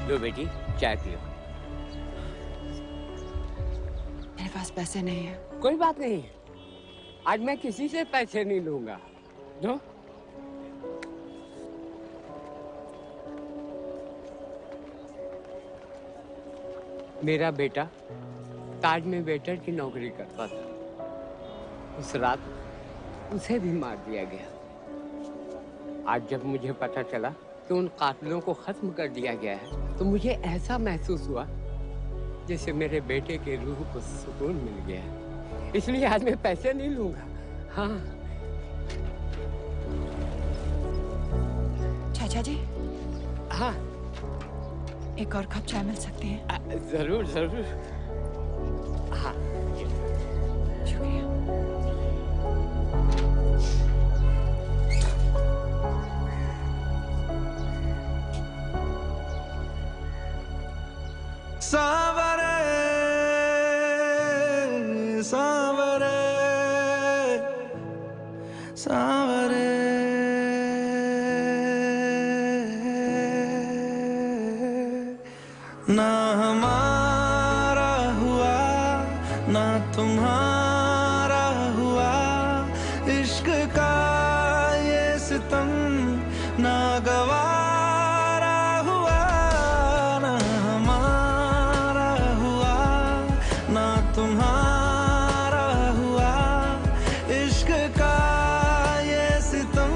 लो बेटी, चाय पियो। मेरे पास पैसे नहीं है। कोई बात नहीं, आज मैं किसी से पैसे नहीं लूंगा। दो। मेरा बेटा ताज में वेटर की नौकरी करता था। उस रात उसे भी मार दिया गया। आज जब मुझे पता चला कि उन कातिलों को खत्म कर दिया गया है तो मुझे ऐसा महसूस हुआ जैसे मेरे बेटे के रूह को सुकून मिल गया है। इसलिए आज मैं पैसे नहीं लूंगा। हाँ। चाचा जी। हाँ। एक और कप चाय मिल सकती है? जरूर जरूर। हाँ। शुक्रिया। सांवरे सांवरे सांवरे ना हमारा हुआ ना तुम्हारा हुआ, इश्क का ये सितम ना गवारा हुआ, ना हमारा हुआ ना तुम्हारा हुआ, इश्क का ये सितम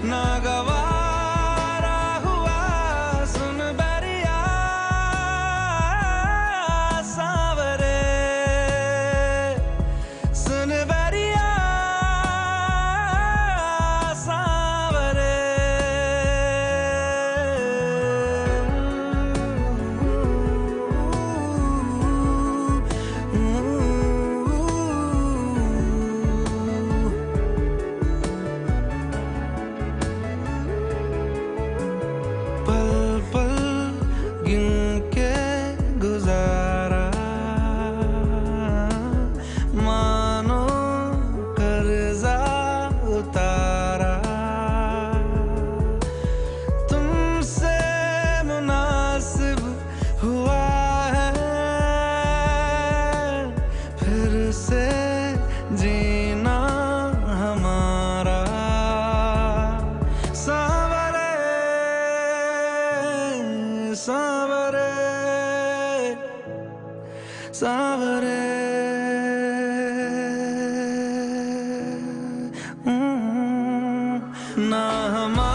ना गवारा हुआ। सुन बैरिया सांवरे, सुन बैरिया सांवरे। पल पल गिन के गुजारा, मानो कर्जा उतारा, तुमसे मुनासिब हुआ है फिर से जीना हमारा। सांवरे सांवरे सांवरे ना हमारा